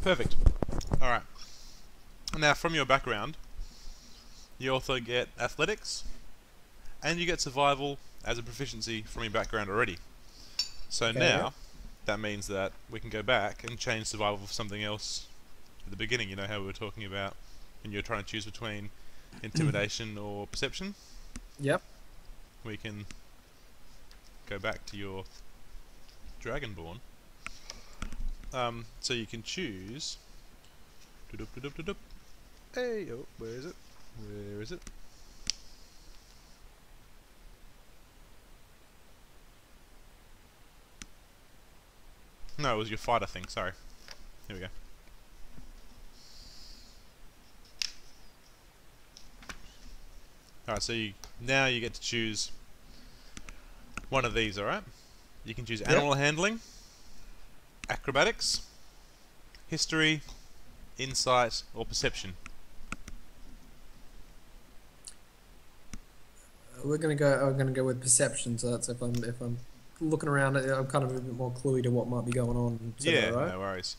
Perfect. Alright. Now, from your background, you also get athletics, and you get survival as a proficiency from your background already. So Okay. now, that means that we can go back and change survival for something else at the beginning. You know how we were talking about when you're trying to choose between intimidation or perception? Yep. We can go back to your Dragonborn. So you can choose. Hey, oh, where is it? Where is it? No, it was your fighter thing, sorry. Here we go. Alright, so now you get to choose one of these, alright? You can choose animal handling, acrobatics, history, insight, or perception. We're gonna go with perception. So that's if I'm looking around, I'm kind of a bit more cluey to what might be going on. Yeah, right? no worries.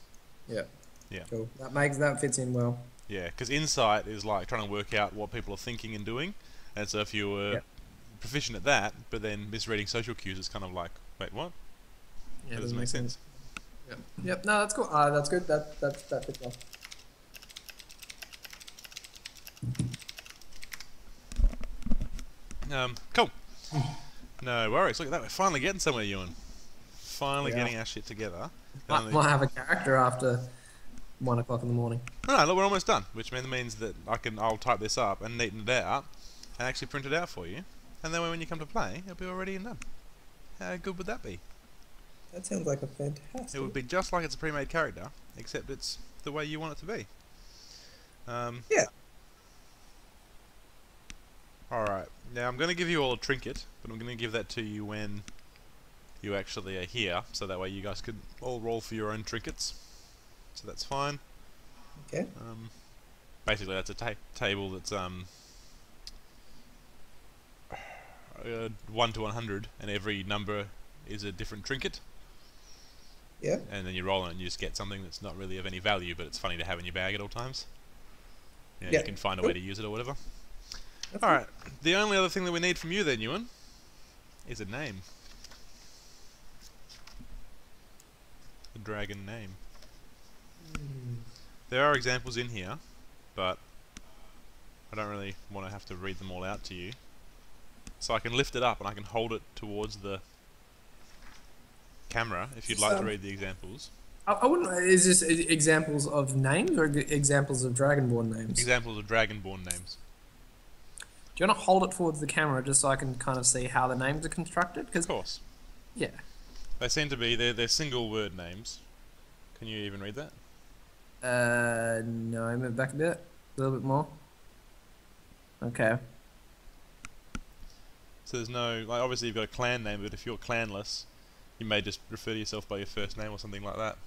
Yeah. Yeah. Cool. That fits in well. Yeah, because insight is like trying to work out what people are thinking and doing, and so if you were proficient at that, but then misreading social cues, it's kind of like, wait, what? Yeah, That doesn't make sense. Yep. Yep. No, that's cool. That's good. That fits well. Cool. No worries. Look at that. We're finally getting somewhere, Ewan. Finally getting our shit together. Might have a character after 1 o'clock in the morning. No, look, we're almost done, which means that I'll type this up and neaten it out, and actually print it out for you, and then when you come to play, it'll be already done. How good would that be? That sounds like a fantastic. It would be just like it's a pre-made character, except it's the way you want it to be. Yeah. Alright, now I'm going to give you all a trinket, but I'm going to give that to you when you actually are here, so that way you guys could all roll for your own trinkets. So that's fine. Okay. Basically, that's a table that's 1 to 100, and every number is a different trinket. Yeah. And then you roll it and you just get something that's not really of any value, but it's funny to have in your bag at all times. You know, you can find a way to use it or whatever. Alright, the only other thing that we need from you then, Ewan, is a name. A dragon name. There are examples in here, but I don't really want to have to read them all out to you. So I can lift it up and I can hold it towards the camera if you'd like to read the examples. I wouldn't. Is this examples of names or examples of Dragonborn names? Examples of Dragonborn names. Do you want to hold it towards the camera just so I can kind of see how the names are constructed? Of course. Yeah. They seem to be, they're single word names. Can you even read that? No, move back a bit. A little bit more. Okay. So there's no, like, obviously you've got a clan name, but if you're clanless, you may just refer to yourself by your first name or something like that.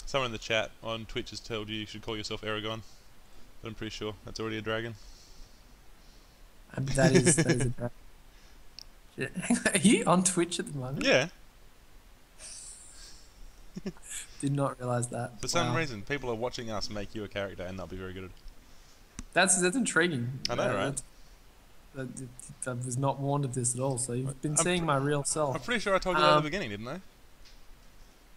Someone in the chat on Twitch has told you should call yourself Aragon, but I'm pretty sure that's already a dragon. That is a dragon. Are you on Twitch at the moment? Yeah. Did not realise that. For some reason, people are watching us make you a character and they'll be very good at it. That's intriguing. I know, right? I was not warned of this at all, so you've been seeing my real self. I'm pretty sure I told you that at the beginning, didn't I?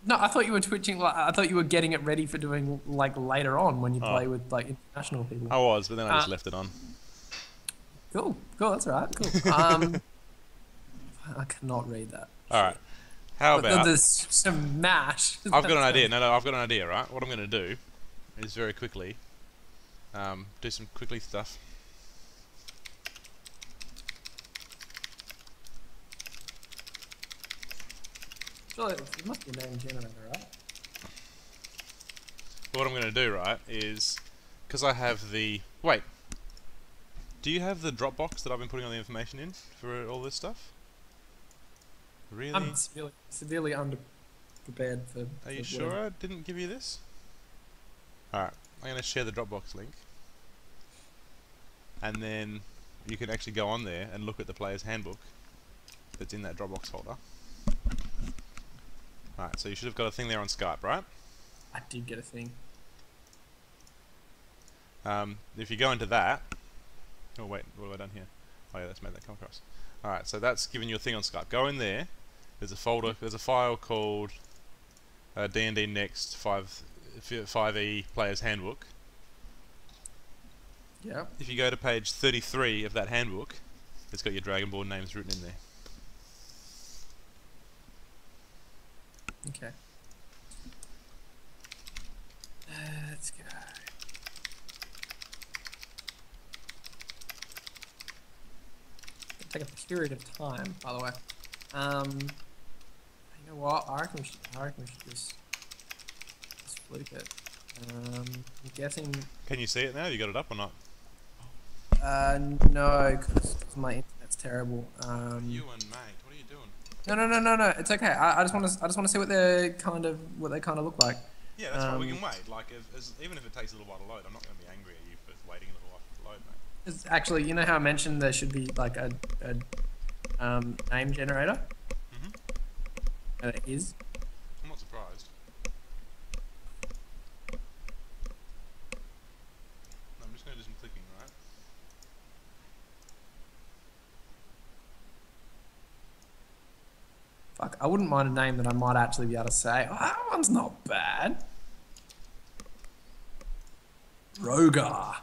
No, I thought you were twitching. Like, I thought you were getting it ready for doing like later on when you play with like international people. I was, but then I just left it on. Cool, that's alright. Cool. I cannot read that. All right. How about there's some mash? I've got an idea. No, I've got an idea. Right. What I'm going to do is very quickly do some quickly stuff. Surely it must be a name generator, right? What I'm going to do, right, is because I have the wait. Do you have the Dropbox that I've been putting all the information in for all this stuff? Really? I'm severely underprepared for. Are you sure I didn't give you this? Alright, I'm going to share the Dropbox link. And then you can actually go on there and look at the player's handbook that's in that Dropbox folder. Alright, so you should have got a thing there on Skype, right? I did get a thing. If you go into that... Oh wait, what have I done here? Oh yeah, let's make that come across. Alright, so that's giving you a thing on Skype. Go in there. There's a folder, there's a file called D&D Next 5e Player's Handbook. Yeah. If you go to page 33 of that handbook, it's got your Dragonborn names written in there. Okay. Let's go. It'll take a period of time, by the way. You know what? I reckon we should just flip it. I'm guessing. Can you see it now? Have you got it up or not? No, because my internet's terrible. You and mate, what are you doing? No. It's okay. I just want to see what they kind of look like. Yeah, that's fine. We can wait. Like, even if it takes a little while to load, I'm not going to be angry at you for waiting a little while to load, mate. It's actually, you know how I mentioned there should be like a name generator. And it is. I'm not surprised. No, I'm just going to do some clicking, right? Fuck, I wouldn't mind a name that I might actually be able to say. Oh, that one's not bad. Rogar.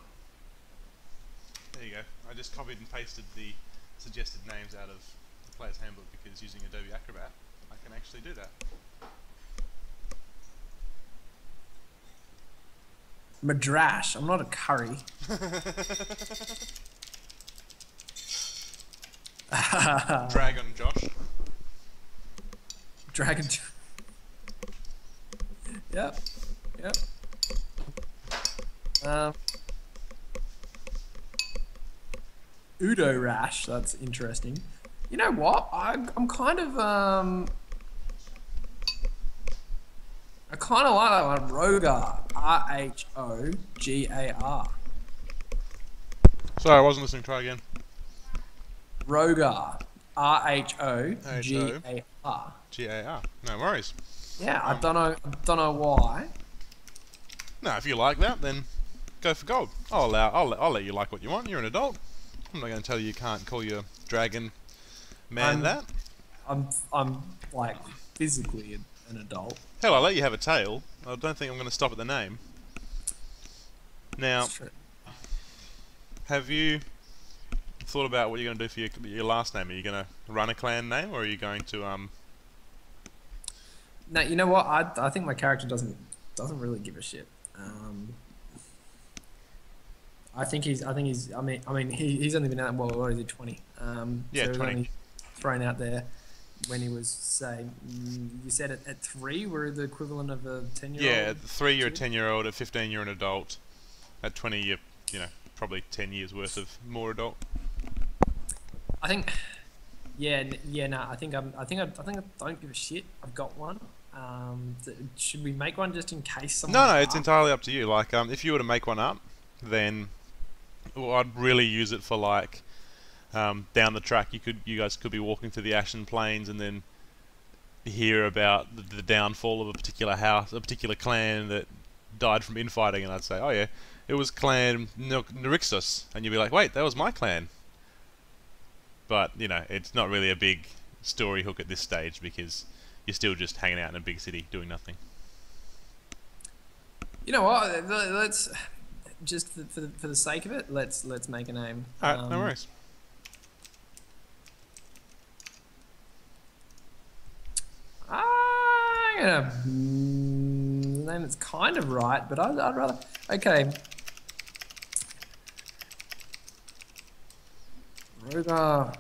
There you go. I just copied and pasted the suggested names out of the player's handbook because using Adobe Acrobat, I can actually do that. Madrash. I'm not a curry. Dragon Josh. Dragon. Yep. Udo Rash. That's interesting. You know what? I'm kind of I kind of like that one. Rogar. R-H-O-G-A-R. Sorry, I wasn't listening. Try again. Rogar. R-H-O-G-A-R. G-A-R. No worries. Yeah, I don't know why. No, if you like that, then go for gold. I'll let you like what you want. You're an adult. I'm not going to tell you can't call your dragon man that. I'm like physically an adult. Hell, I'll let you have a tail. I don't think I'm going to stop at the name. Now, have you thought about what you're going to do for your last name? Are you going to run a clan name, or are you going to No, you know what? I think my character doesn't really give a shit. I mean, he's only been out. Well, what is he? 20. Yeah, so 20. Only thrown out there when he was, say, you said at 3 we're the equivalent of a 10-year-old. Yeah, at 3 you're a 10-year-old. At 15 you're an adult. At 20 you're probably 10 years worth of more adult. I think. Yeah. No. I think I don't give a shit. I've got one. Should we make one just in case someone? No, it's entirely up to you. Like, if you were to make one up, then I'd really use it for like down the track. You guys could be walking through the Ashen Plains and then hear about the downfall of a particular house, a particular clan that died from infighting, and I'd say, oh yeah, it was Clan Nerixus, and you'd be like, wait, that was my clan. But it's not really a big story hook at this stage because you're still just hanging out in a big city doing nothing. You know what? Let's just for the sake of it, let's make a name. All right, no worries. I'm gonna name that's kind of right, but I'd rather. Okay. Rogar.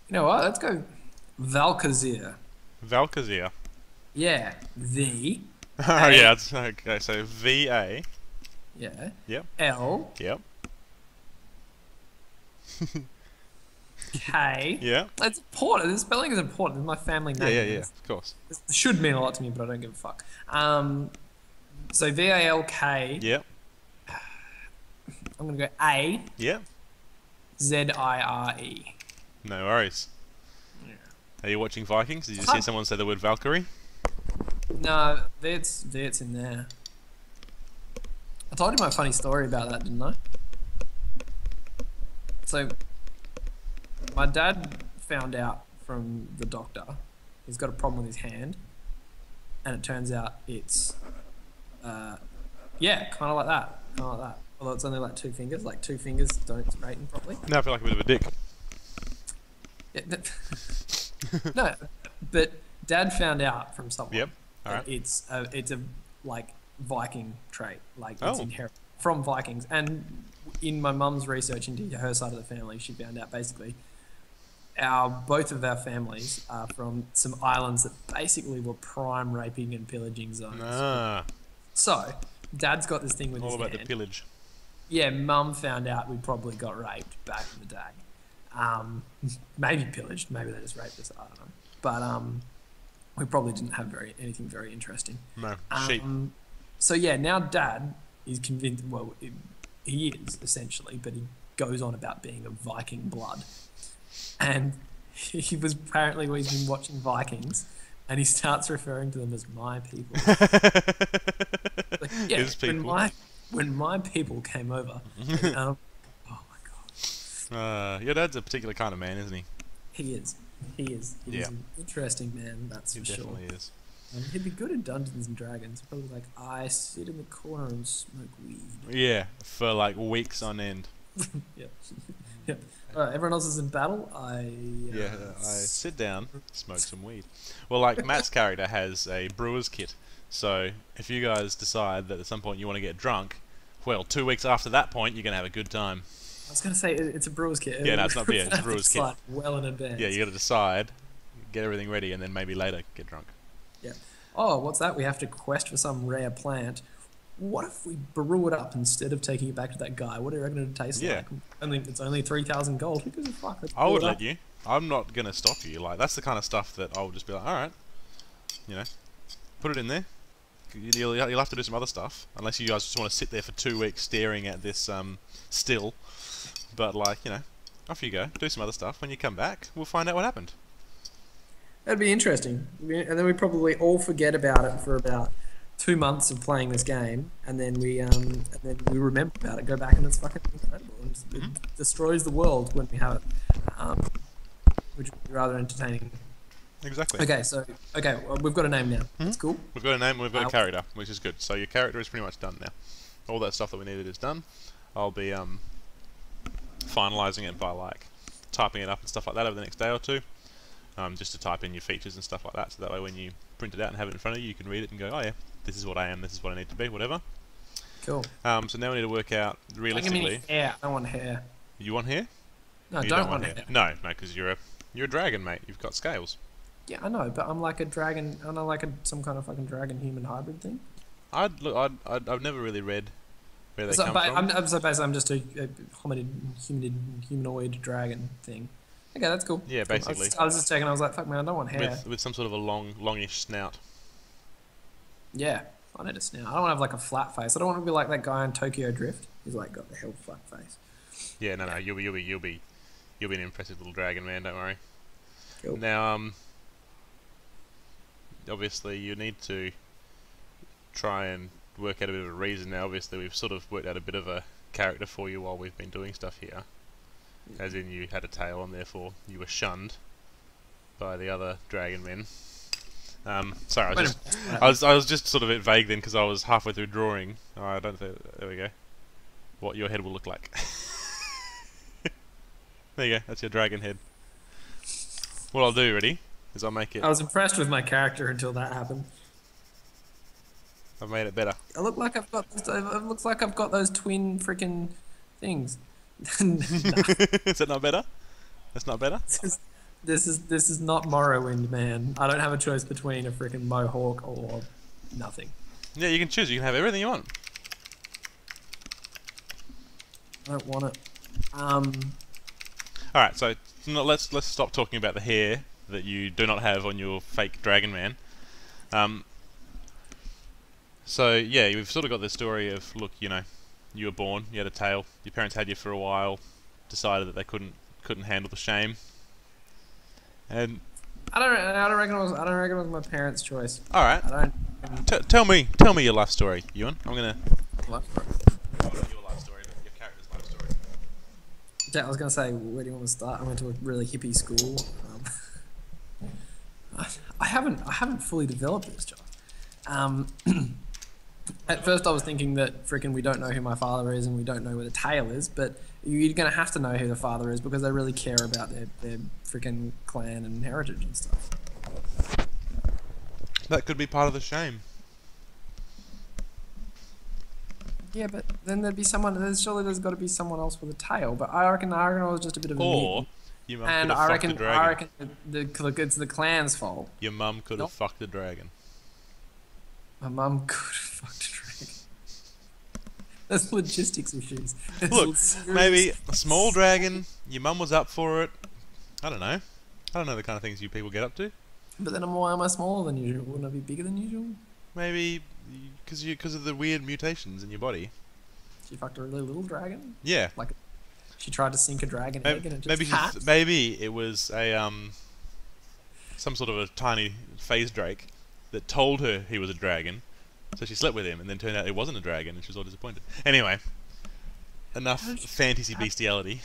You know what? Let's go Valkazir. Valkazir. Yeah. V. Oh yeah. Okay. So V-A. Yeah. Yep. L. Yep. K. Yeah. It's important. The spelling is important. It's my family name. Yeah. Of course. It should mean a lot to me, but I don't give a fuck. So V-A-L-K. Yep. I'm gonna go A. Yep. Zire. No worries. Yeah. Are you watching Vikings? Did you see someone say the word Valkyrie? No, that's in there. I told you my funny story about that, didn't I? So, my dad found out from the doctor he's got a problem with his hand, and it turns out it's, yeah, kind of like that, Although it's only like 2 fingers, like 2 fingers don't straighten properly. No, I feel like a bit of a dick. Yeah, no, but Dad found out from someone. Yep. All right. It's a like Viking trait, like it's Oh. inherent from Vikings. And in my mum's research into her side of the family, she found out basically both of our families are from some islands that basically were prime raping and pillaging zones. Ah, So Dad's got this thing with all his about hand. the pillage. Yeah, Mum found out we probably got raped back in the day. Maybe pillaged, maybe they just raped us. I don't know, but we probably didn't have anything very interesting. No, sheep. So yeah, now Dad is convinced. Well, he is essentially, but he goes on about being of Viking blood, and he was apparently he's been watching Vikings, and he starts referring to them as my people. Like, yeah, His people. When my people came over, and, oh my god, Your dad's a particular kind of man, isn't he? he is He's an interesting man, that's He for sure. definitely is. He'd be good in Dungeons and Dragons. Probably like, I sit in the corner and smoke weed. Yeah, for like weeks on end. Yeah. Yeah. Everyone else is in battle. I sit down, smoke some weed. Well, like Matt's character has a brewer's kit, so if you guys decide that at some point you want to get drunk, well, 2 weeks after that point, you're gonna have a good time. I was gonna say it's a brewer's kit. Yeah, no, it's not beer. It's a brewer's kit. Decide well in advance. Yeah, you got to decide, get everything ready, and then maybe later get drunk. Yeah. Oh, what's that? We have to quest for some rare plant. What if we brew it up instead of taking it back to that guy? What do you reckon it'd taste like? It's only 3,000 gold. Who gives a fuck? I would let you. I'm not gonna stop you. Like that's the kind of stuff that I'll just be like, all right, you know, put it in there. You'll have to do some other stuff, unless you guys just want to sit there for 2 weeks staring at this still. But like, you know, off you go. Do some other stuff. When you come back, we'll find out what happened. That'd be interesting. And then we probably all forget about it for about 2 months of playing this game, and then we remember about it, go back, and it's fucking incredible. And it destroys the world when we have it, which would be rather entertaining. Exactly. Okay, well, we've got a name now. That's cool. We've got a name, we've got a character, which is good. So your character is pretty much done now. All that stuff that we needed is done. I'll be finalising it by like typing it up and stuff like that over the next day or two. Just to type in your features and stuff like that, so that way when you print it out and have it in front of you, you can read it and go, oh yeah, this is what I am, this is what I need to be, whatever. Cool. So now we need to work out realistically. Don't give me hair. I don't want hair. You want hair? No, you don't want hair. No, because you're a dragon, mate. You've got scales. Yeah, I know, but I'm like a dragon. I'm not like some kind of fucking dragon human hybrid thing. I've never really read where they come from. So basically, I'm just a humanoid dragon thing. Okay, that's cool. Yeah, basically. I was just checking. I was like, fuck man, I don't want hair. With some sort of a longish snout. Yeah, I need a snout. I don't want to have like a flat face. I don't want to be like that guy in Tokyo Drift. He's like got the hell flat face. Yeah, no, you'll be an impressive little dragon man. Don't worry. Cool. Now, obviously, you need to try and work out a bit of a reason. Now, obviously, we've sort of worked out a bit of a character for you while we've been doing stuff here. As in, you had a tail, and therefore you were shunned by the other dragon men. Sorry, I was just sort of a bit vague then because I was halfway through drawing. Oh, I don't think. There we go. What your head will look like. There you go. That's your dragon head. What I'll do, ready, is I'll make it. I was impressed with my character until that happened. I've made it better. It looks like I've got those twin freaking things. No. Is that not better? That's not better? This is not Morrowind, man. I don't have a choice between a freaking mohawk or nothing. Yeah, you can choose. You can have everything you want. I don't want it. Alright, so let's stop talking about the hair that you do not have on your fake dragon man. So yeah, we've sort of got the story of, look, you know, you were born, you had a tail, your parents had you for a while, decided that they couldn't handle the shame. And I don't reckon it was my parents' choice. all right, I don't. tell me your life story, Ewan. I'm gonna. What? Your life story, your character's life story. Yeah, I was gonna say, where do you want to start? I went to a really hippie school. I haven't fully developed this job. At first, I was thinking that frickin' we don't know who my father is and we don't know where the tail is, but you're gonna have to know who the father is because they really care about their frickin' clan and heritage and stuff. That could be part of the shame. Yeah, but then there'd be someone. Surely there's got to be someone else with a tail. But I reckon I was just a bit of a Or mutant. your mum And could have I fucked reckon the dragon. it's the clan's fault. Your mum could have Nope. fucked the dragon. My mum could have fucked a dragon. There's logistics issues. There's Look, serious- maybe a small dragon. Your mum was up for it. I don't know. I don't know the kind of things you people get up to. But then why am I smaller than usual? Wouldn't I be bigger than usual? Maybe because of the weird mutations in your body. She fucked a really little dragon. Yeah. Like she tried to sink a dragon egg and it just hatched. Maybe it was a some sort of a tiny phase drake that told her he was a dragon, so she slept with him, and then turned out it wasn't a dragon, and she was all disappointed. Anyway, enough fantasy bestiality.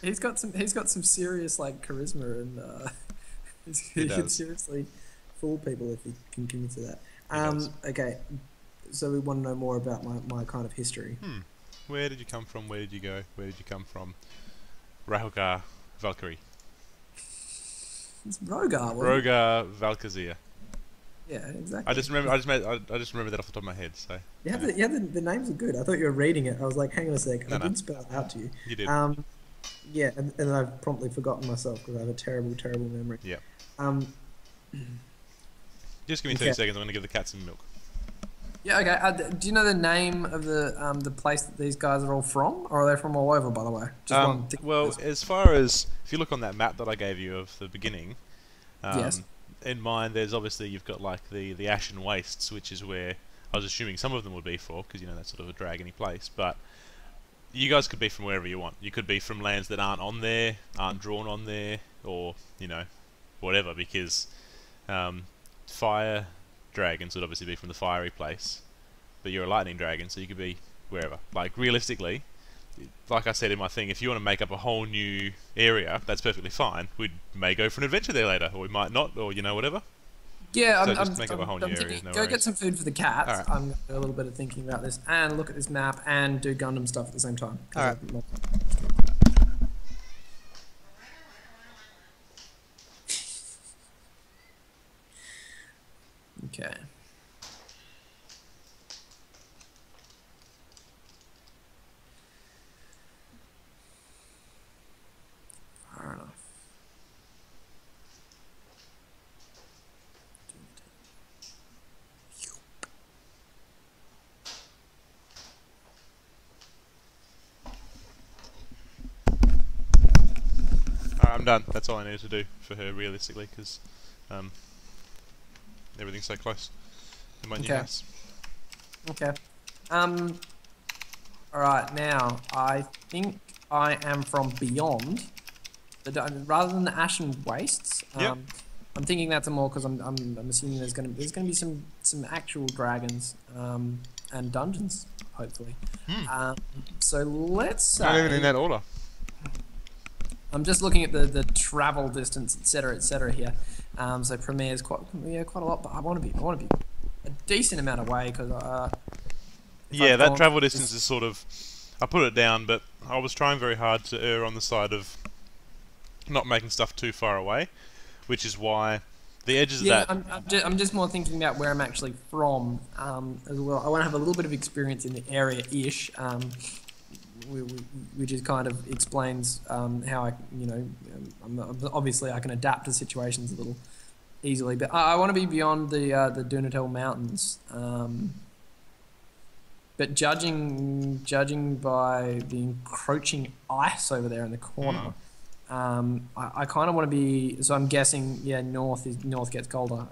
He's got some serious like charisma and he can seriously fool people if he can commit to that. Okay, so we want to know more about my kind of history. Where did you come from? Where did you go? Where did you come from? Rahulgar Valkyrie. It's Rogar. Rogar Valkazir. Yeah, exactly. I just remember that off the top of my head. So the names are good. I thought you were reading it. I was like, hang on a sec. I did spell it out to you. You did. Yeah, and I've promptly forgotten myself because I have a terrible memory. Yeah. Just give me 30 Okay. seconds. I'm going to give the cat some milk. Yeah, okay. Do you know the name of the place that these guys are all from, or are they from all over? By the way, Well, as far as if you look on that map that I gave you of the beginning, yes. in mine there's obviously you've got like the Ashen Wastes, which is where I was assuming some of them would be for, because you know that's sort of a dragony place. But you guys could be from wherever you want. You could be from lands that aren't on there, aren't drawn on there, or you know, whatever. Because fire dragons would obviously be from the fiery place, but you're a lightning dragon, so you could be wherever. Like realistically, like I said in my thing, if you want to make up a whole new area, that's perfectly fine. We may go for an adventure there later, or we might not, or you know, whatever. Yeah, So I'm just make up a whole new thinking, area, no go worries. get some food for the cats. Alright. I'm going to do a little bit of thinking about this and look at this map and do Gundam stuff at the same time. Alright. Okay. Fair enough. Alright, I'm done. That's all I needed to do for her, realistically, because everything's so close in my new Okay. house. Okay. Alright, now, I think I am from beyond. Rather than the Ashen Wastes, Yep. I'm thinking that's more because I'm assuming there's gonna be some actual dragons and dungeons, hopefully. So let's say Not even in that order. I'm just looking at the travel distance, etc. here. So Premier's quite a lot, but I want to be a decent amount away because Yeah, that travel distance is sort of... I put it down, but I was trying very hard to err on the side of not making stuff too far away, which is why the edges of that... I'm just more thinking about where I'm actually from as well. I want to have a little bit of experience in the area-ish, which is kind of explains how I, you know, obviously I can adapt to situations a little easily, but I want to be beyond the Dunatel Mountains. But judging by the encroaching ice over there in the corner, I kind of want to be. So I'm guessing, yeah, north gets colder,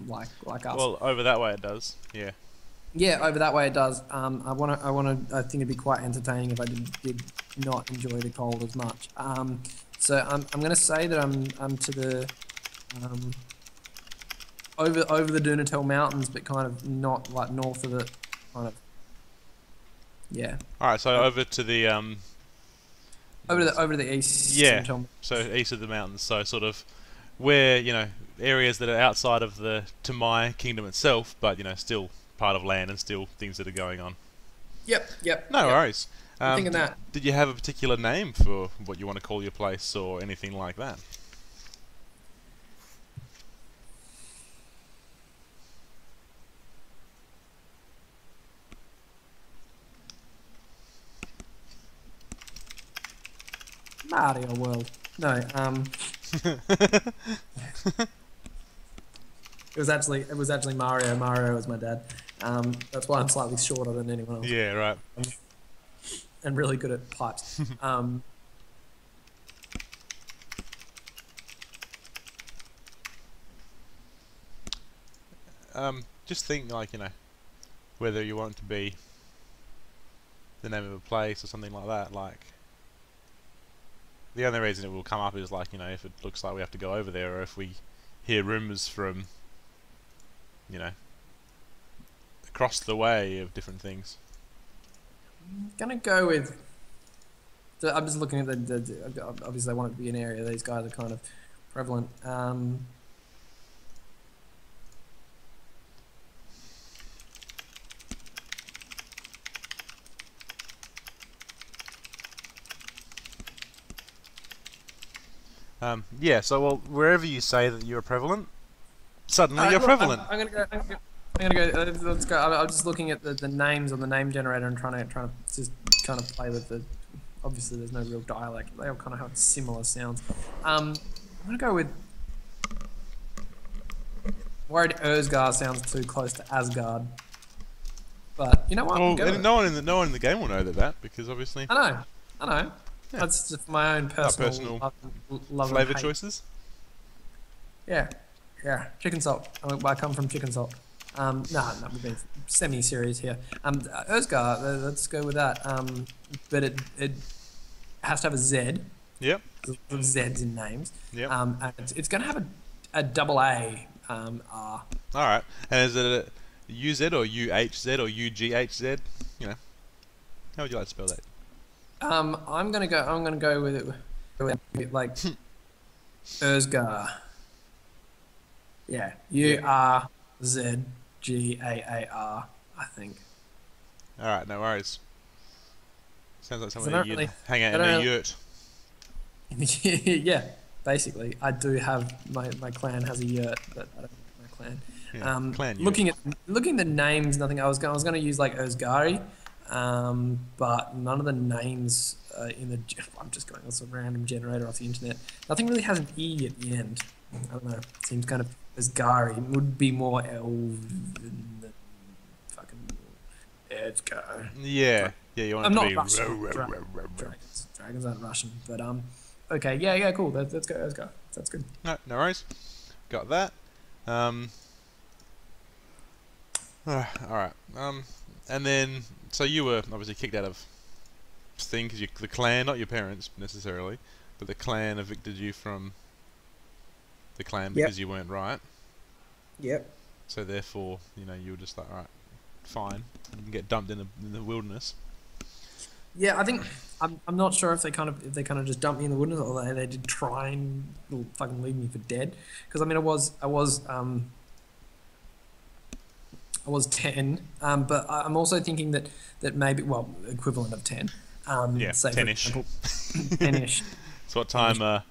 like us. Well, over that way it does, yeah. Yeah, over that way it does. I think it'd be quite entertaining if I did not enjoy the cold as much. So I'm going to say that I'm to the over the Dunatel Mountains, but kind of not like north of it, kind of. Yeah. All right, so over to the over to the east. yeah, so east of the mountains, so sort of where areas that are outside of the Tamai kingdom itself, but still part of land and still things that are going on. Yep. No worries. I'm thinking that. Did you have a particular name for what you want to call your place or anything like that? Mario World. No. It was actually Mario. Mario was my dad. That's why I'm slightly shorter than anyone else. Yeah, right. And really good at pipes. Just think whether you want it to be the name of a place or something like that. Like, the only reason it will come up is if it looks like we have to go over there, or if we hear rumours from across the way of different things. I'm gonna go with. I'm just looking at obviously I want it to be an area. These guys are kind of prevalent. Yeah, so wherever you say that you're prevalent, suddenly you're prevalent. I'm gonna go. Let's go. I'm just looking at the names on the name generator and trying to just kind of play with the. Obviously, there's no real dialect. They all kind of have similar sounds. I'm gonna go with. Worried Erzgar sounds too close to Asgard. But you know what? Well, no one in the game will know that because obviously. I know. Yeah. That's just my own personal love flavor and hate. choices. Yeah. Chicken salt. I come from chicken salt. No, we're being semi-serious here. Erzgar, let's go with that. But it has to have a Z. Yep. There's Z's in names. Yep. And it's going to have a double A R. All right. And is it a UZ or UHZ or UGHZ? How would you like to spell that? I'm gonna go with it like Erzgar. Yeah, URZGAAR, I think. All right, no worries. Sounds like something you'd hang out in a yurt. Yeah, basically, I do have my clan has a yurt, but I don't have my clan. Yeah, clan looking at the names, nothing. I was gonna use like Erzgari. But none of the names in the. I'm just going on some random generator off the internet. Nothing really has an E at the end. I don't know. It seems kind of Asgari would be more elven than fucking Erzgar. Yeah. You want it to be Russian. Dragons aren't Russian, but okay, yeah, cool. Let's go Erzgar. That's good. No worries. Got that. All right. And then. So you were obviously kicked out of Sting because the clan, not your parents necessarily, but the clan evicted you from the clan because you weren't right. Yep. So therefore, you were just like, all right, fine, you can get dumped in the wilderness. Yeah, I think I'm not sure if they kind of just dumped me in the wilderness or they did try and fucking leave me for dead. Because I mean, I was 10, but I'm also thinking that maybe, equivalent of 10. Yeah, 10-ish. 10-ish. It's what time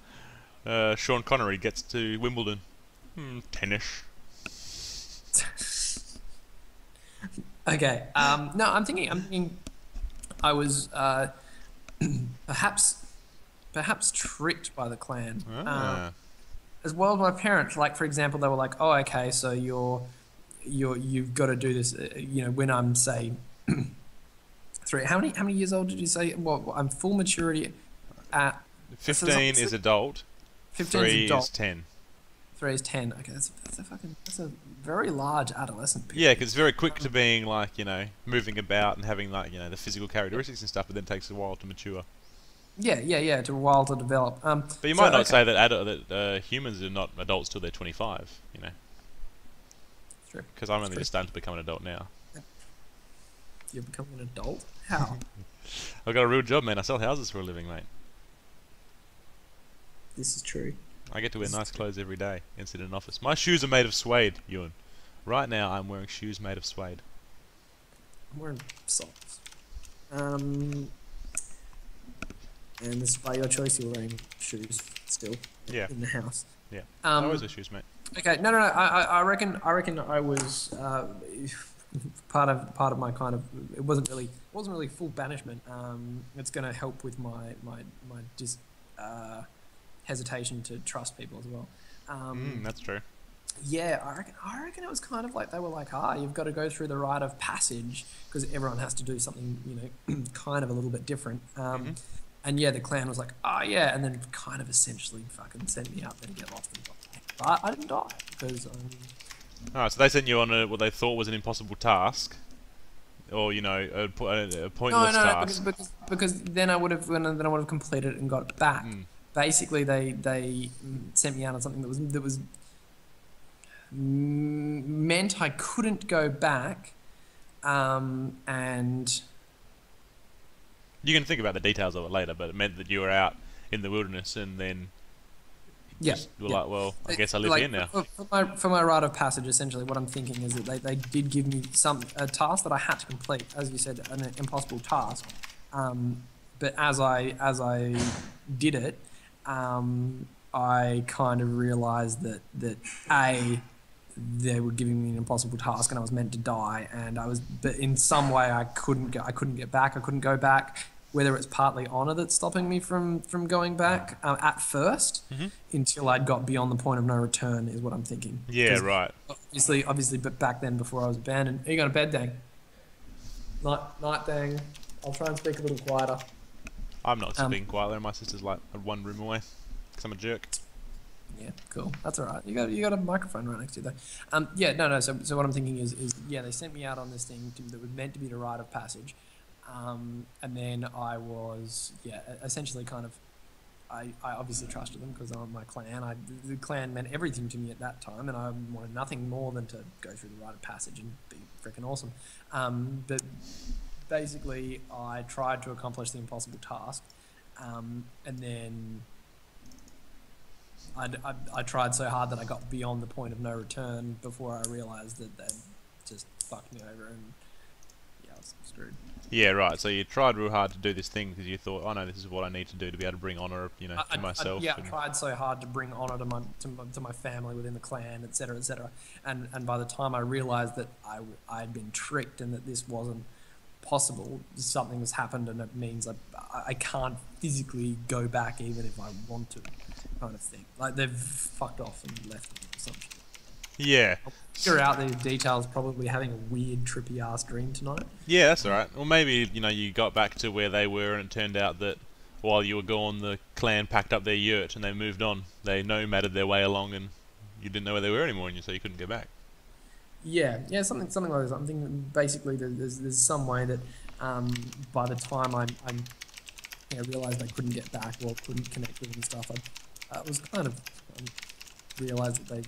Sean Connery gets to Wimbledon. 10-ish. Okay. No, I'm thinking I was perhaps tricked by the clan. As well as my parents. Like, for example, they were like, "Oh, okay, so you've got to do this." When I'm say 3. How many years old did you say? Well, I'm full maturity at 15 is adult. 15 3 is adult. is 10. 3 is 10. Okay, that's a very large adolescent period. Yeah, because it's very quick to being like, you know, moving about and having like, you know, the physical characteristics and stuff, but then takes a while to mature. Yeah. To a while to develop. But you might not say that humans are not adults till they're 25. You know. True. Because I'm only just starting to become an adult now. You're becoming an adult? How? I've got a real job, man. I sell houses for a living, mate. This is true. I get to wear nice clothes every day and sit in an office. My shoes are made of suede, Ewan. Right now, I'm wearing shoes made of suede. I'm wearing socks. And this is by your choice. You're wearing shoes still. Yeah. In the house. Yeah. I always wear shoes, mate. Okay. No. I reckon I was part of my kind of. It wasn't really full banishment. It's going to help with my hesitation to trust people as well. That's true. Yeah, I reckon it was kind of like they were like, you've got to go through the rite of passage because everyone has to do something, you know, kind of a little bit different. And yeah, the clan was like, yeah, and then kind of essentially fucking sent me out there to get lost and die. But I didn't die because. Alright, so they sent you on what they thought was an impossible task, or you know, a pointless task. Because then I would have completed it and got it back. Basically, they sent me out on something that was meant I couldn't go back, and you can think about the details of it later, but it meant that you were out in the wilderness and then were like, well, I guess I live here now. For my rite of passage, essentially, what I'm thinking is that they did give me a task that I had to complete, as you said, an impossible task. But as I did it, I kind of realised that they were giving me an impossible task, and I was meant to die, but in some way I couldn't get back. I couldn't go back. Whether it's partly honour that's stopping me from going back at first, until I'd got beyond the point of no return, is what I'm thinking. Yeah, right. Obviously, but back then, before I was abandoned. Are you going to bed, Dang? Night, Dang. I'll try and speak a little quieter. I'm not speaking quietly. My sister's like one room away, because I'm a jerk. Yeah, cool. That's all right. You got a microphone right next to you though. Yeah, no. So what I'm thinking is they sent me out on this thing that was meant to be the rite of passage. And then I was, essentially kind of, I obviously trusted them because I'm my clan. The clan meant everything to me at that time, and I wanted nothing more than to go through the rite of passage and be freaking awesome. But basically, I tried to accomplish the impossible task, and then I tried so hard that I got beyond the point of no return before I realised that they'd just fucked me over, and I was screwed. Yeah, right. So you tried real hard to do this thing because you thought, oh no, this is what I need to do to be able to bring honour, to myself. I tried so hard to bring honour to my family within the clan, etc., etc. And by the time I realised that I'd been tricked and that this wasn't possible, something has happened, and it means I can't physically go back even if I want to, kind of thing. Like they've fucked off and left me or something. Yeah. I'll figure out these details, probably having a weird trippy ass dream tonight. Yeah, that's alright. Or maybe, you got back to where they were and it turned out that while you were gone, the clan packed up their yurt and they moved on. They nomaded their way along and you didn't know where they were anymore, and so you couldn't go back. Yeah, something like this. I'm thinking basically there's some way that by the time I realised I couldn't get back or couldn't connect with them and stuff, I was kind of realised that I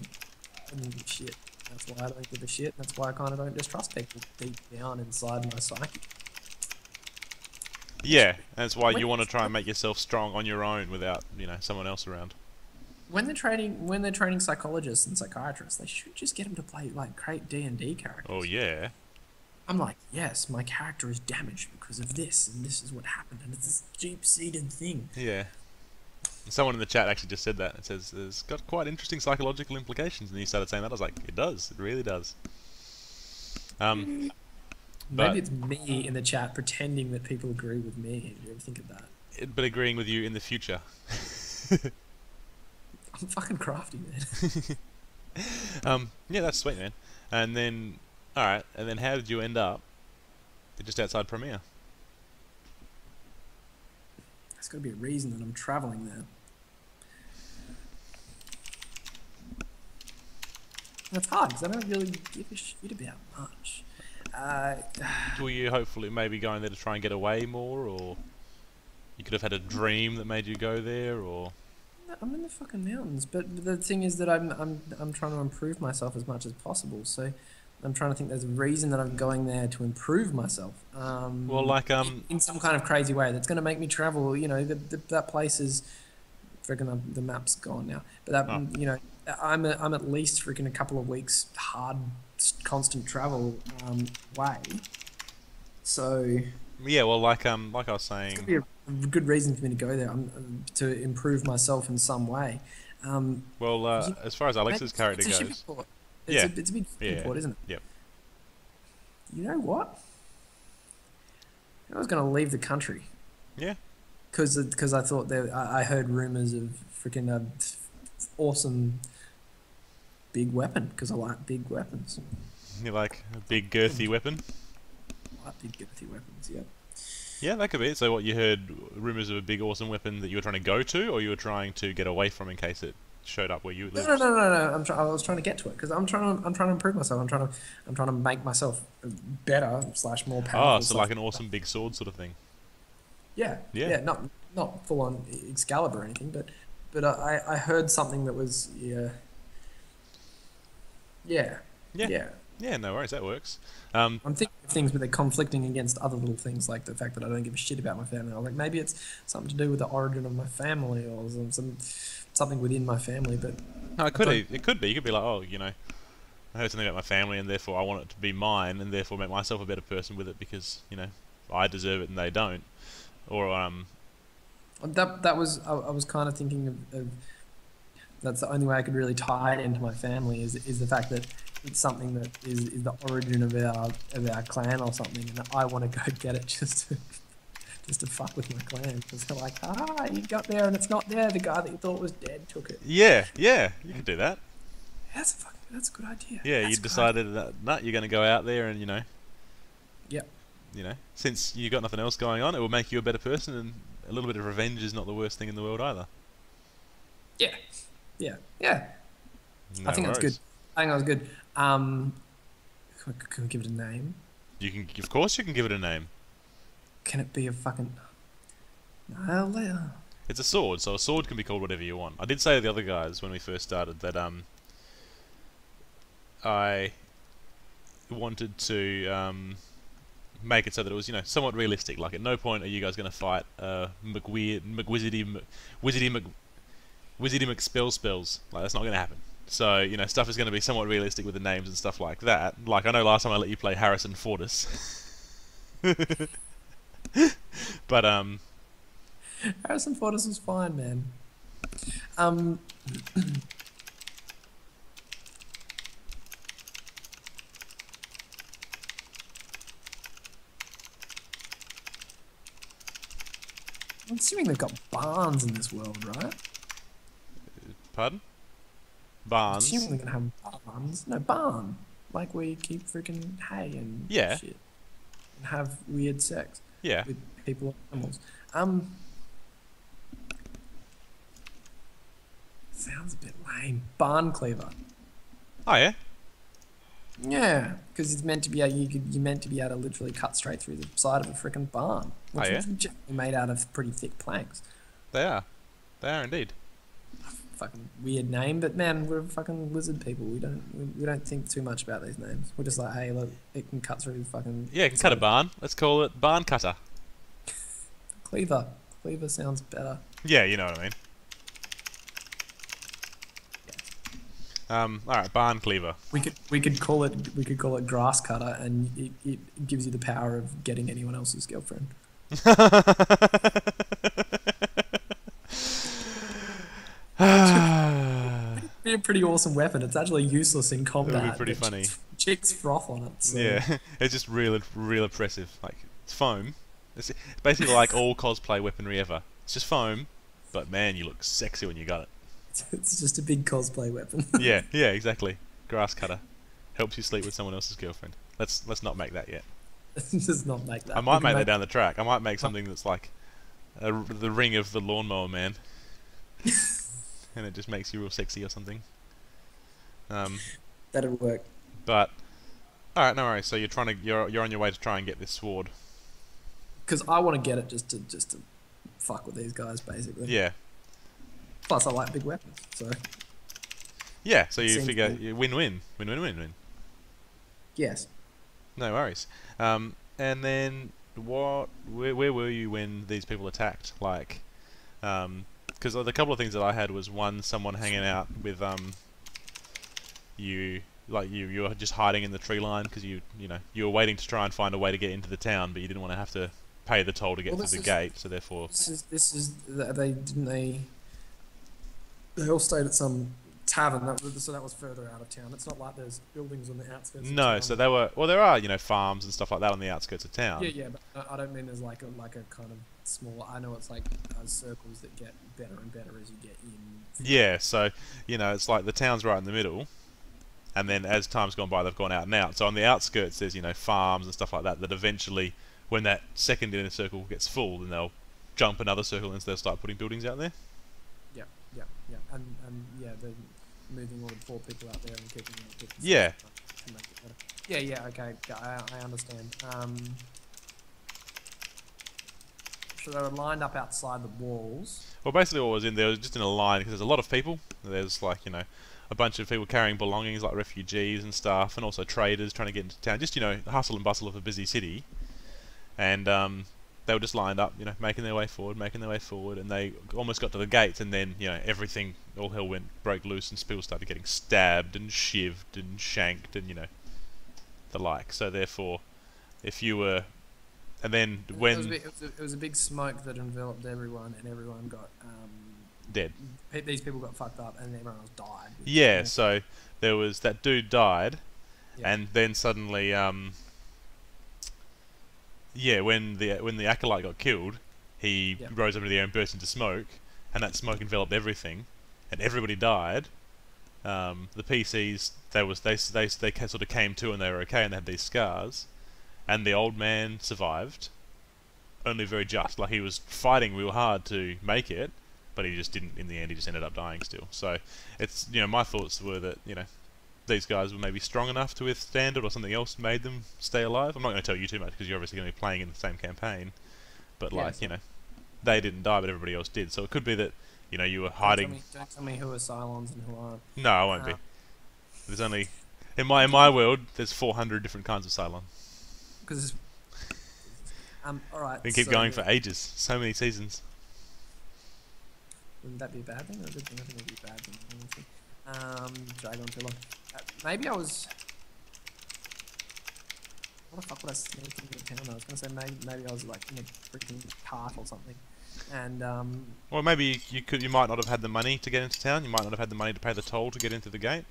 didn't give a shit. That's why I don't give a shit. That's why I kind of don't distrust people deep down inside my psyche. Yeah, that's why you want to try and make yourself strong on your own without, someone else around. When they're training psychologists and psychiatrists, they should just get them to play create D&D characters. Oh yeah. I'm like, yes, my character is damaged because of this, and this is what happened, and it's this deep-seated thing. Yeah. Someone in the chat actually just said that. It says it's got quite interesting psychological implications, and he started saying that. I was like, it does. It really does. Maybe it's me in the chat pretending that people agree with me. Do you ever think of that? But agreeing with you in the future. I'm fucking crafty, man. Yeah, that's sweet, man. And then, alright, and then how did you end up just outside Premier? There's got to be a reason that I'm travelling there. it's hard because I don't really give a shit about much. Were you hopefully maybe going there to try and get away more, or you could have had a dream that made you go there, or? I'm in the fucking mountains, but the thing is that I'm trying to improve myself as much as possible. So I'm trying to think there's a reason that I'm going there to improve myself. Well, like in some kind of crazy way that's going to make me travel. You know, that place is freaking the map's gone now, but that you know, I'm at least freaking a couple of weeks hard, constant travel way. So yeah, well, like I was saying, it's gonna be a good reason for me to go there. To improve myself in some way. Well, as far as Alex's character goes, it's a big shipping port, isn't it? Yep. You know what? I was going to leave the country. Yeah. Because I thought I heard rumors of freaking awesome big weapon. Because I like big weapons. You like a big girthy weapon? I like big girthy weapons. Yeah. Yeah, that could be it. So, what, you heard rumors of a big awesome weapon that you were trying to go to, or you were trying to get away from in case it showed up where you lived? No. I was trying to get to it because I'm trying to improve myself. I'm trying to make myself better / more powerful. Oh, so like an awesome big sword sort of thing. Yeah. Not full on Excalibur or anything, but I heard something that was yeah. Yeah, no worries, that works. I'm thinking of things, but they're conflicting against other little things, like the fact that I don't give a shit about my family. I was like, maybe it's something to do with the origin of my family, or something within my family. But no, it could be. You could be like, oh, you know, I heard something about my family, and therefore I want it to be mine, and therefore make myself a better person with it because, you know, I deserve it and they don't. Or that was I was kind of thinking of that's the only way I could really tie it into my family is the fact that it's something that is the origin of our clan or something, and I want to go get it just to fuck with my clan because they're like, you got there and it's not there. The guy that you thought was dead took it. Yeah, you could do that. That's a good idea. Yeah, you decided that you're going to go out there and Yep. You know, since you got nothing else going on, it will make you a better person, and a little bit of revenge is not the worst thing in the world either. Yeah. No I think that's good. I think that was good. Can we give it a name? Of course, you can give it a name. Can it be a fucking? No. It's a sword, so a sword can be called whatever you want. I did say to the other guys when we first started that I wanted to make it so that it was, you know, somewhat realistic. Like, at no point are you guys going to fight McWizardy McSpells. Like, that's not going to happen. So, you know, stuff is going to be somewhat realistic with the names and stuff like that. Like, I know last time I let you play Harrison Fortis. But, Harrison Fortis was fine, man. I'm assuming they've got barns in this world, right? Pardon? Barns? I'm assuming they're going to have barns. No, barn. Like where you keep freaking hay and shit. And have weird sex. Yeah. With people and animals. Sounds a bit lame. Barn cleaver. Oh, yeah? Yeah, because it's meant to be you're meant to be able to literally cut straight through the side of a freaking barn, which is generally made out of pretty thick planks. They are indeed. Fucking weird name, but man, we're fucking lizard people. We don't think too much about these names. We're just like, hey, look, it can cut through the fucking. Yeah, it can cut a barn. Let's call it barn cutter. Cleaver sounds better. Yeah, you know what I mean. Alright, barn cleaver. We could call it grass cutter, and it gives you the power of getting anyone else's girlfriend. It'd be a pretty awesome weapon. It's actually useless in combat. It'd be pretty funny. Chicks froth on it. So. Yeah, it's just real oppressive. Like, it's foam. It's basically like all cosplay weaponry ever. It's just foam, but man, you look sexy when you got it. It's just a big cosplay weapon. yeah, exactly. Grass cutter. Helps you sleep with someone else's girlfriend. Let's not make that yet. Let's not make that. I might make that down the track. I might make something that's like the ring of the lawnmower man. And it just makes you real sexy or something. That that'd work. But all right, no worries. So you're on your way to try and get this sword. Because I want to get it just to fuck with these guys, basically. Yeah. Plus, I like big weapons, so. Yeah. So you figure win-win, win-win-win-win. Yes. No worries. And then where were you when these people attacked? Like, because the couple of things that I had was one, someone hanging out with you were just hiding in the tree line because you were waiting to try and find a way to get into the town, but you didn't want to have to pay the toll to get through the gate, so therefore. They all stayed at some tavern, so that was further out of town. It's not like there's buildings on the outskirts. No, of town. so there are farms and stuff like that on the outskirts of town. Yeah, but I don't mean there's like a kind of small. I know it's like circles that get better and better as you get in. Yeah, so it's like the town's right in the middle, and then as time's gone by, they've gone out and out. So on the outskirts, there's farms and stuff like that. That eventually, when that second inner circle gets full, then they'll jump another circle and they'll start putting buildings out there. Yeah, and yeah, they're moving all the poor people out there and keeping them. Yeah. Yeah, okay, I understand. So they were lined up outside the walls. Well, basically what was in there was just in a line, because there's a lot of people. There's like, a bunch of people carrying belongings like refugees and stuff, and also traders trying to get into town. Just, the hustle and bustle of a busy city. And they were just lined up, making their way forward, and they almost got to the gates, and then, everything, all hell broke loose, and people started getting stabbed and shivved and shanked and, the like. So therefore, if you were, and then when it was a big smoke that enveloped everyone, and everyone got dead. These people got fucked up, and everyone else died. Yeah, so there was that dude died, and then suddenly when the acolyte got killed, he rose up into the air and burst into smoke, and that smoke enveloped everything, and everybody died. The PCs, they sort of came to and they were okay, and they had these scars, and the old man survived, only very just. Like, he was fighting real hard to make it, but he just didn't. In the end, he just ended up dying still. So it's my thoughts were that these guys were maybe strong enough to withstand it, or something else made them stay alive. I'm not going to tell you too much because you're obviously going to be playing in the same campaign. But they didn't die, but everybody else did. So it could be that you were hiding. Don't tell me who are Cylons and who aren't. No, I won't be. There's only in my world there's 400 different kinds of Cylon. Because all right. We can keep going for ages. So many seasons. Wouldn't that be a bad thing or a good thing? I think it'd be a bad thing. Drag on too long. Maybe I was. What the fuck would I sneak into the town? I was gonna say maybe I was like in a freaking cart or something, and Well, maybe you might not have had the money to get into town. You might not have had the money to pay the toll to get into the gate.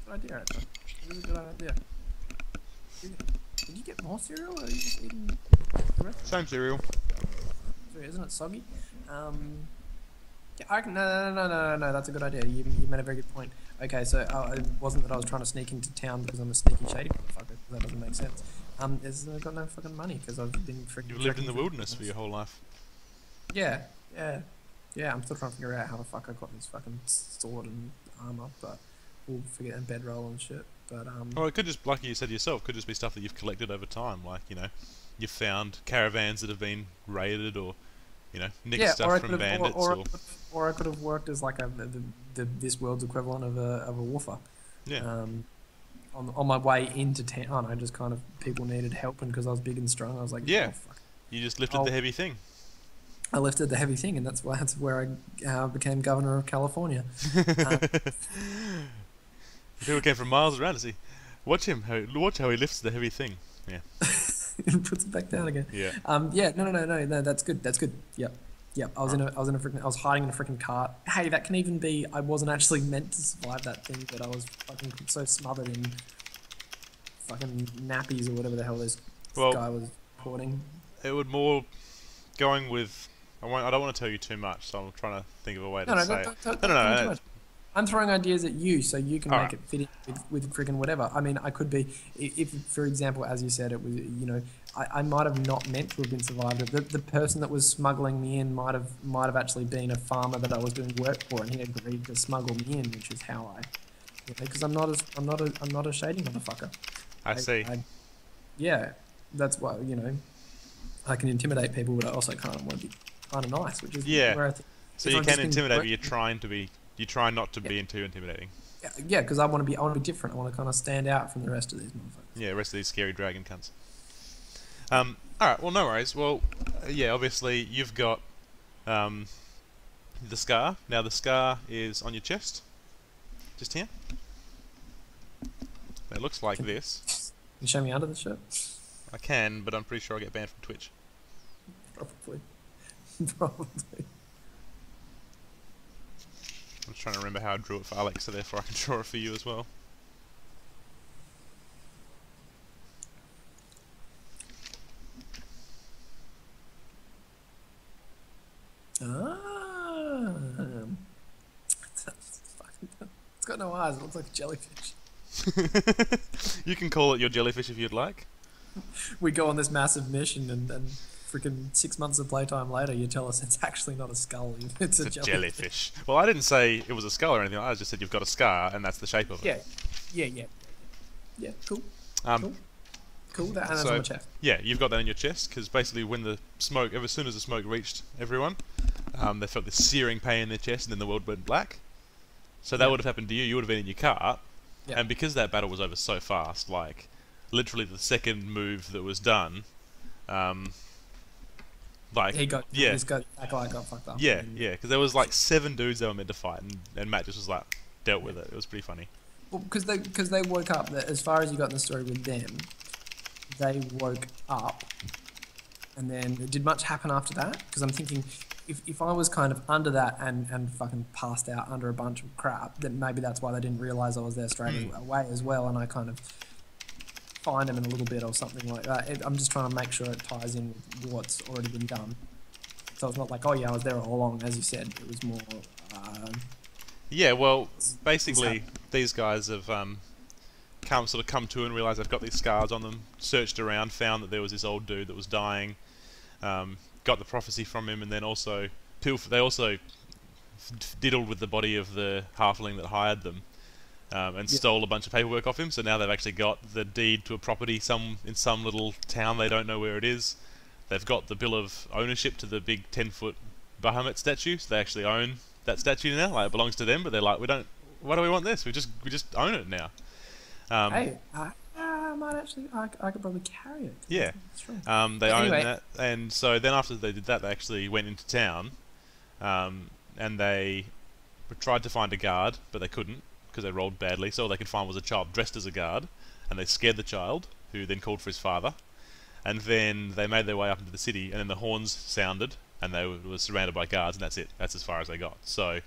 Good idea, actually. Really good idea. Did you get more cereal, or are you just eating the rest? Same cereal. Isn't it soggy? Yeah, I reckon, no, that's a good idea. You made a very good point. Okay, so it wasn't that I was trying to sneak into town because I'm a sneaky shady motherfucker. That doesn't make sense. I've got no fucking money because I've been freaking. You've lived in the wilderness for your whole life. Yeah. I'm still trying to figure out how the fuck I got this fucking sword and armor, but we'll figure it, and bedroll and shit. But Well, it could just, like you said yourself, could just be stuff that you've collected over time. Like you've found caravans that have been raided, or nicked stuff from bandits, or I could have worked as like this world's equivalent of a wolfer. Yeah. On my way into town, I just kind of, people needed help, and because I was big and strong, I was like, yeah, oh, fuck. You just lifted the heavy thing. I lifted the heavy thing, and that's where I became governor of California. People came from miles around to see. Watch how he lifts the heavy thing. Yeah. And puts it back down again. Yeah. No. That's good. Yep. I was hiding in a freaking cart. Hey, that can even be. I wasn't actually meant to survive that thing, but I was fucking so smothered in fucking nappies or whatever the hell this guy was porting. It would more going with. I don't want to tell you too much, so I'm trying to think of a way to say it. No. I'm throwing ideas at you so you can All make right. it fit in with friggin' whatever. I mean, I could be, if for example, as you said, it was, I might have not meant to have been survived. The person that was smuggling me in might have actually been a farmer that I was doing work for, and he agreed to smuggle me in, which is how because I'm not a shady motherfucker. I see. Yeah, that's why I can intimidate people, but I also kind of want to be kind of nice, which is where I think. So you can intimidate, but you try not to be too intimidating. Yeah, because I want to be different. I want to kind of stand out from the rest of these motherfuckers. Yeah, the rest of these scary dragon cunts. All right. Well, no worries. Well, yeah. Obviously, you've got the scar. Now the scar is on your chest, just here. It looks like this. Can you show me under the shirt? I can, but I'm pretty sure I'll get banned from Twitch. Probably. Probably. I'm just trying to remember how I drew it for Alex, so therefore I can draw it for you as well. It's got no eyes. It looks like a jellyfish. You can call it your jellyfish if you'd like. We go on this massive mission, and freaking 6 months of playtime later, you tell us it's actually not a skull. It's a jellyfish. Well, I didn't say it was a skull or anything. I just said you've got a scar, and that's the shape of it. Yeah. Cool. Cool. That and that's on my chest. Yeah, you've got that in your chest because basically, when the smoke, as soon as the smoke reached everyone, they felt this searing pain in their chest, and then the world went black. So that would have happened to you. You would have been in your car, and because that battle was over so fast, like literally the second move that was done, this guy got fucked up. Yeah, because there was like 7 dudes they were meant to fight, and Matt just was like dealt with it. It was pretty funny. Well, because they woke up. As far as you got in the story with them, they woke up, and then did much happen after that? Because I'm thinking, if I was kind of under that and fucking passed out under a bunch of crap, then maybe that's why they didn't realise I was there straight away as well, and I kind of find them in a little bit or something like that. I'm just trying to make sure it ties in with what's already been done. So it's not like, oh yeah, I was there all along, as you said. It was more... yeah, well, basically, these guys have come to and realised they've got these scars on them, searched around, found that there was this old dude that was dying, got the prophecy from him, and then also... They also diddled with the body of the halfling that hired them, and stole a bunch of paperwork off him, so now they've actually got the deed to a property in some little town, they don't know where it is. They've got the bill of ownership to the big 10-foot Bahamut statue, so they actually own that statue now, like it belongs to them, but they're like, why do we want this? We just own it now. Hey, I might actually, I could probably carry it. Yeah. They own that, and so then after they did that, they actually went into town, and they tried to find a guard, but they couldn't, because they rolled badly, so all they could find was a child dressed as a guard, and they scared the child, who then called for his father, and then they made their way up into the city, and then the horns sounded, and they were surrounded by guards, and that's it. That's as far as they got. So,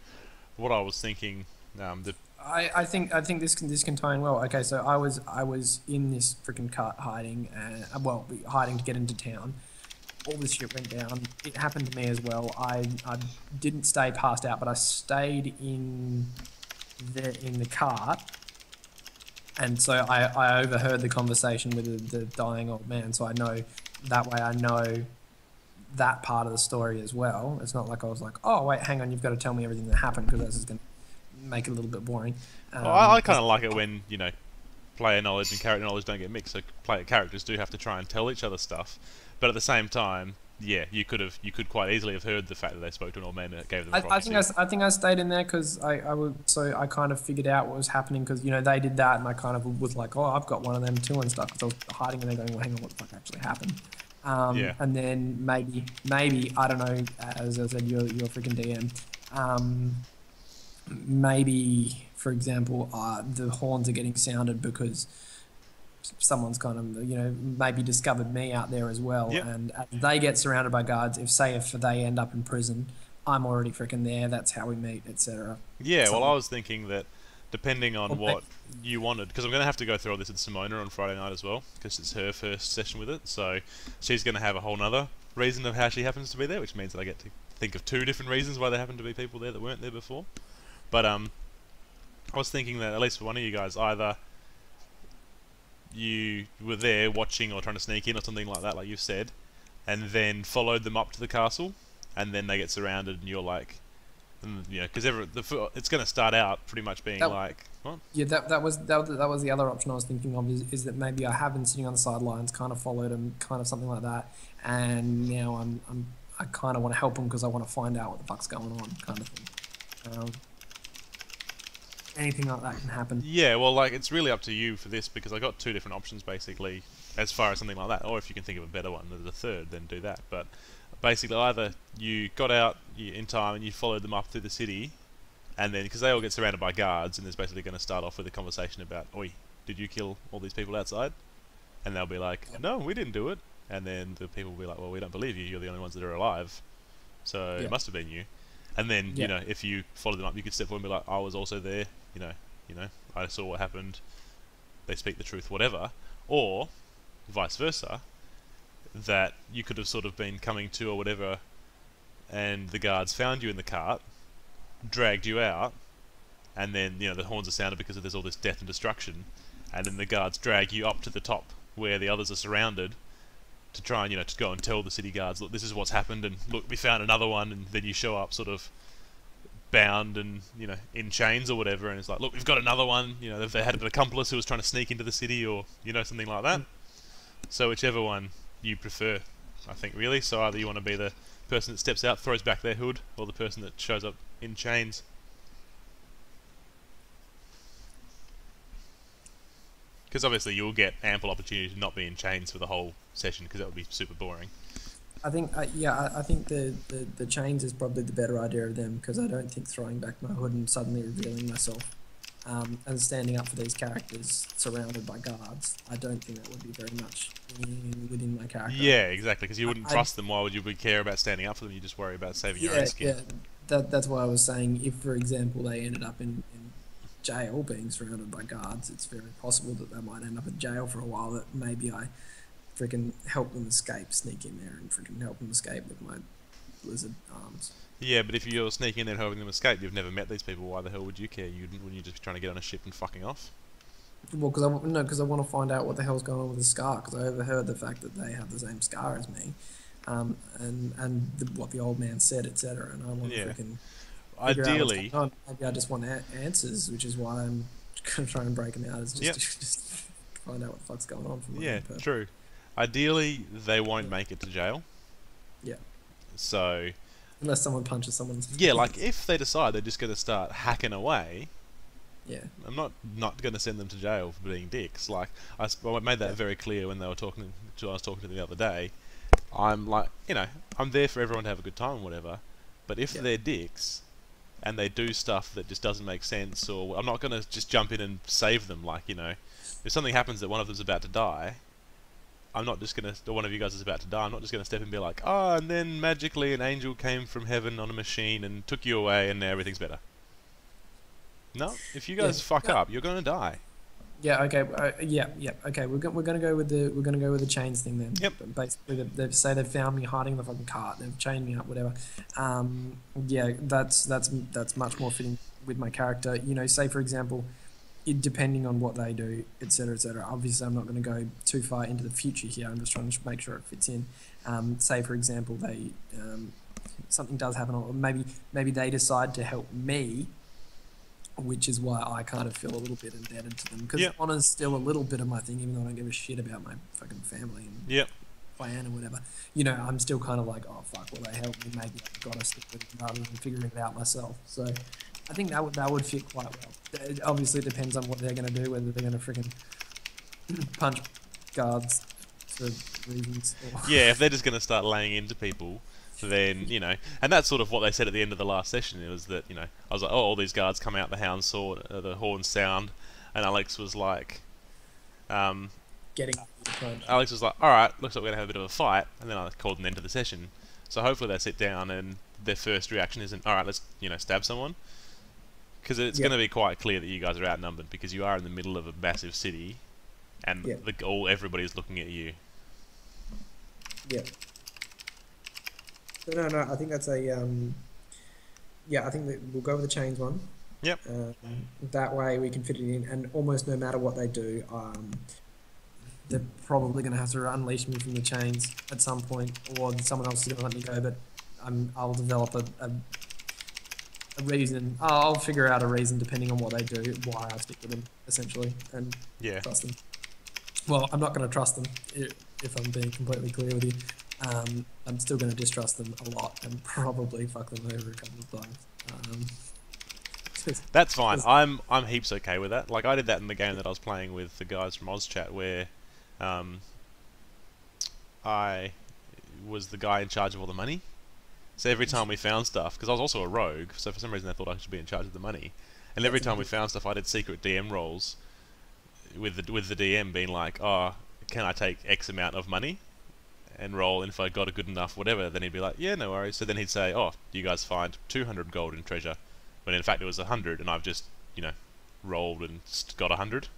what I was thinking, I think this can tie in well. Okay, so I was in this freaking cart hiding, hiding to get into town. All this shit went down. It happened to me as well. I didn't stay passed out, but I stayed in the cart, and so I overheard the conversation with the dying old man. So I know that part of the story as well. It's not like I was like, oh wait, hang on, you've got to tell me everything that happened, because that's just going to make it a little bit boring. I kind of like it when player knowledge and character knowledge don't get mixed. So characters do have to try and tell each other stuff, but at the same time, yeah, you could quite easily have heard the fact that they spoke to an old man that gave them a prophecy. I think I stayed in there because I kind of figured out what was happening, because they did that, and I kind of was like, oh, I've got one of them too and stuff, because I was hiding in there going, well, hang on, what the fuck actually happened? And then maybe I don't know, as I said, you're a freaking DM. Maybe, for example, the horns are getting sounded because someone's kind of, maybe discovered me out there as well. Yep. And as they get surrounded by guards, if they end up in prison, I'm already freaking there. That's how we meet, etc. Yeah, well, I was thinking that depending on what you wanted, because I'm going to have to go through all this with Simona on Friday night as well, because it's her first session with it, so she's going to have a whole nother reason of how she happens to be there, which means that I get to think of 2 different reasons why there happen to be people there that weren't there before. But I was thinking that at least for one of you guys, either you were there watching or trying to sneak in or something like that, like you've said, and then followed them up to the castle, and then they get surrounded, and you're like, you know, because it's going to start out pretty much being like, what? Yeah, that was the other option I was thinking of, is that maybe I have been sitting on the sidelines, kind of followed them, kind of something like that, and now I kind of want to help them because I want to find out what the fuck's going on, kind of thing. Anything like that can happen. Yeah, well, like, it's really up to you for this, because I got two different options, basically, as far as something like that, or if you can think of a better one, there's a third, then do that. But basically, either you got out in time and you followed them up through the city, and then, because they all get surrounded by guards, and there's basically going to start off with a conversation about, oi, did you kill all these people outside? And they'll be like, no, we didn't do it. And then the people will be like, well, we don't believe you, you're the only ones that are alive, so it must have been you. And then, you know, if you follow them up, you could step forward and be like, I was also there, you know, I saw what happened, they speak the truth, whatever. Or, vice versa, that you could have sort of been coming to or whatever, and the guards found you in the cart, dragged you out, and then, you know, the horns are sounded because there's all this death and destruction, and then the guards drag you up to the top where the others are surrounded, to try and, you know, to go and tell the city guards, look, this is what's happened, and look, we found another one, and then you show up sort of bound and, you know, in chains or whatever, and it's like, look, we've got another one, you know, they had an accomplice who was trying to sneak into the city, or, you know, something like that. So whichever one you prefer, I think, really. So either you want to be the person that steps out, throws back their hood, or the person that shows up in chains. Because obviously you'll get ample opportunity to not be in chains for the whole session, because that would be super boring. I think, I think the chains is probably the better idea of them, because I don't think throwing back my hood and suddenly revealing myself and standing up for these characters surrounded by guards, I don't think that would be very much within my character. Yeah, exactly, because you wouldn't trust them. Why would you care about standing up for them? You just worry about saving your own skin. Yeah, that's why I was saying, if, for example, they ended up in jail being surrounded by guards, it's very possible that they might end up in jail for a while, that maybe I freaking help them escape, sneak in there and freaking help them escape with my blizzard arms. Yeah, but if you're sneaking in there and helping them escape, you've never met these people, why the hell would you care? Wouldn't you just be trying to get on a ship and fucking off? Well, because I want to find out what the hell's going on with the Scar, because I overheard the fact that they have the same Scar as me, what the old man said, etc. And I want to freaking ideally, maybe I just want answers, which is why I'm going to try and break them out, is just find out what the fuck's going on for me. Yeah, true. Ideally, they won't make it to jail. Yeah. So, unless someone punches someone. Yeah, like if they decide they're just going to start hacking away, yeah, I'm not going to send them to jail for being dicks. Like I made that very clear when they were talking. I was talking to them the other day. I'm like, you know, I'm there for everyone to have a good time and whatever. But if they're dicks and they do stuff that just doesn't make sense, or I'm not going to just jump in and save them. Like, you know, if something happens that one of them's about to die, I'm not just going to, or one of you guys is about to die, I'm not just going to step in and be like, oh, and then magically an angel came from heaven on a machine and took you away and now everything's better. No, if you guys fuck up, you're going to die. Yeah. Okay. Okay. We're gonna go with the chains thing then. Yep. Basically, they say they found me hiding in the fucking cart. They've chained me up, whatever. Yeah. That's much more fitting with my character. You know, say for example, depending on what they do, etc., etc. Obviously, I'm not going to go too far into the future here. I'm just trying to make sure it fits in. Say for example, they something does happen, or maybe they decide to help me, which is why I kind of feel a little bit indebted to them, because honor's still a little bit of my thing, even though I don't give a shit about my fucking family and clan or whatever. You know, I'm still kind of like, oh fuck, well they helped me, maybe I've got to stick with them rather than figuring it out myself. So I think that would fit quite well. It obviously depends on what they're going to do, whether they're going to freaking punch guards for reasons. Yeah, if they're just going to start laying into people, then, you know, and that's sort of what they said at the end of the last session. It was that, you know, I was like, oh, all these guards come out, the hounds saw the horns sound, and Alex was like, Alex was like, all right, looks like we're gonna have a bit of a fight, and then I called an end to the session. So hopefully they sit down and their first reaction isn't, all right, let's, you know, stab someone, because it's going to be quite clear that you guys are outnumbered, because you are in the middle of a massive city, and everybody's looking at you. Yeah. No, I think that's a I think that we'll go with the chains one. Yep. That way we can fit it in, and almost no matter what they do, they're probably going to have to unleash me from the chains at some point, or someone else is going to let me go. But I'll develop a reason. I'll figure out a reason depending on what they do, why I stick with them, essentially, and trust them. Well, I'm not going to trust them if I'm being completely clear with you. I'm still going to distrust them a lot and probably fuck them over a couple of times. That's fine. I'm heaps okay with that. Like, I did that in the game that I was playing with the guys from OzChat, where I was the guy in charge of all the money. So every time we found stuff, because I was also a rogue, so for some reason I thought I should be in charge of the money. And every time we found stuff, I did secret DM rolls with the DM being like, "Oh, can I take X amount of money?" and roll, and if I got a good enough whatever, then he'd be like, "Yeah, no worries." So then he'd say, "Oh, you guys find 200 gold in treasure," when in fact it was 100, and I've just, rolled and got 100.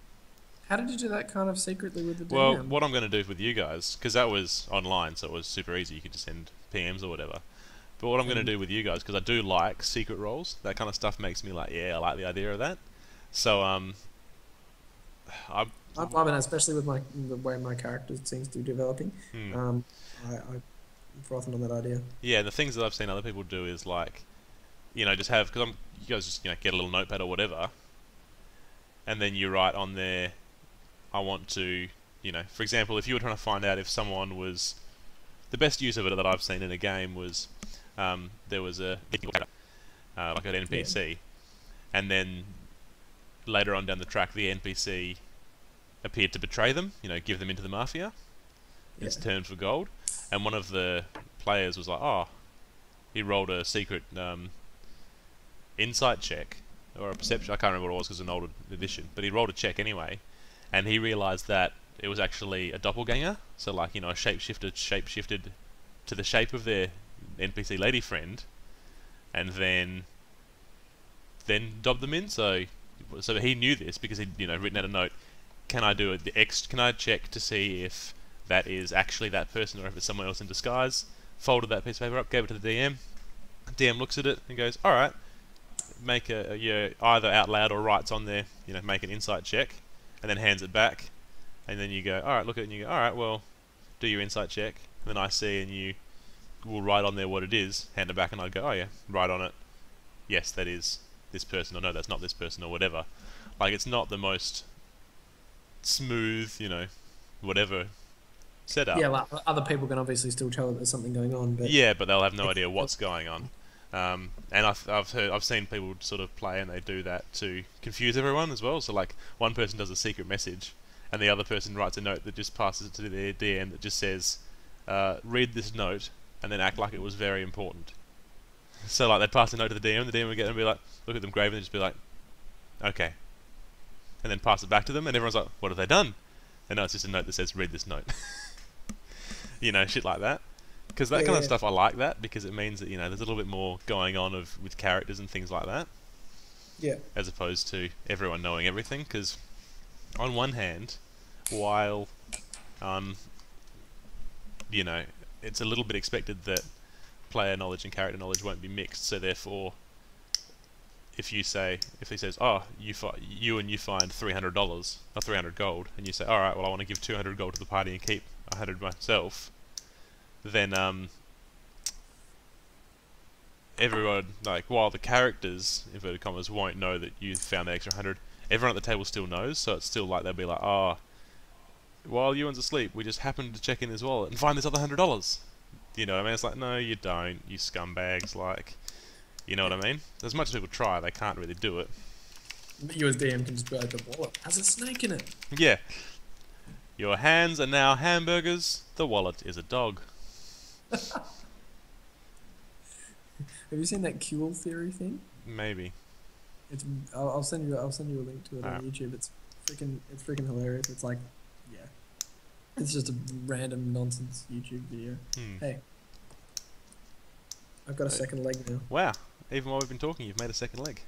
How did you do that kind of secretly with the DM? Well, what I'm going to do with you guys, because that was online, so it was super easy. You could just send PMs or whatever. But what I'm going to do with you guys, because I do like secret rolls, that kind of stuff makes me like, yeah, I like the idea of that. So, I'm loving it, especially with the way my character seems to be developing. I'm frothing on that idea. Yeah, the things that I've seen other people do is like, just have, because you guys just get a little notepad or whatever, and then you write on there, I want to, for example, if you were trying to find out if someone was, the best use of it that I've seen in a game was, there was like an NPC, and then later on down the track, the NPC appeared to betray them, give them into the mafia in return for gold, and one of the players was like, oh, he rolled a secret insight check, or a perception, I can't remember what it was because it's an older edition, but he rolled a check anyway, and he realised that it was actually a doppelganger, so like, a shapeshifted to the shape of their NPC lady friend, and then dobbed them in. So he knew this because he'd written out a note. Can I do it? Can I check to see if that is actually that person or if it's someone else in disguise? Folded that piece of paper up, gave it to the DM. DM looks at it and goes, "All right, make either out loud or writes on there, make an insight check," and then hands it back. And then you go, "All right, look at it," and you go, "All right, well, do your insight check." And then I see, and you will write on there what it is, hand it back, and I'd go, "Oh yeah, write on it, yes, that is this person," or "No, that's not this person," or whatever. Like, it's not the most smooth, whatever setup. Yeah, like other people can obviously still tell that there's something going on, but yeah, but they'll have no idea what's going on. And I've seen people sort of play, and they do that to confuse everyone as well. So like, one person does a secret message, and the other person writes a note that just passes it to their DM that just says, "Read this note," and then act like it was very important. So like, they'd pass a note to the DM would get them and be like, look at them gravely, and just be like, "Okay," and then pass it back to them, and everyone's like, "What have they done?" And no, it's just a note that says, "Read this note." Shit like that. Because that kind of stuff, I like that, because it means that, there's a little bit more going on with characters and things like that. Yeah. As opposed to everyone knowing everything, because on one hand, while, it's a little bit expected that player knowledge and character knowledge won't be mixed, so therefore, if he says, "Oh, you find $300 or 300 gold," and you say, "All right, well, I want to give 200 gold to the party and keep 100 myself," then everyone, like, while the characters, inverted commas, won't know that you found the extra 100, everyone at the table still knows. So it's still like, they'll be like, "Oh, while Ewan's asleep, we just happened to check in his wallet and find this other $100." You know what I mean? It's like, no, you don't, you scumbags. Like, you know what I mean? As much as people try, they can't really do it. You as DM can just be like, "The wallet has a snake in it." Yeah. Your hands are now hamburgers. The wallet is a dog. Have you seen that Kuehl theory thing? Maybe. It's. I'll send you a link to it on YouTube. It's freaking hilarious. It's like, yeah, it's just a random nonsense YouTube video. Hey, I've got a second leg now. Wow! Even while we've been talking, you've made a second leg.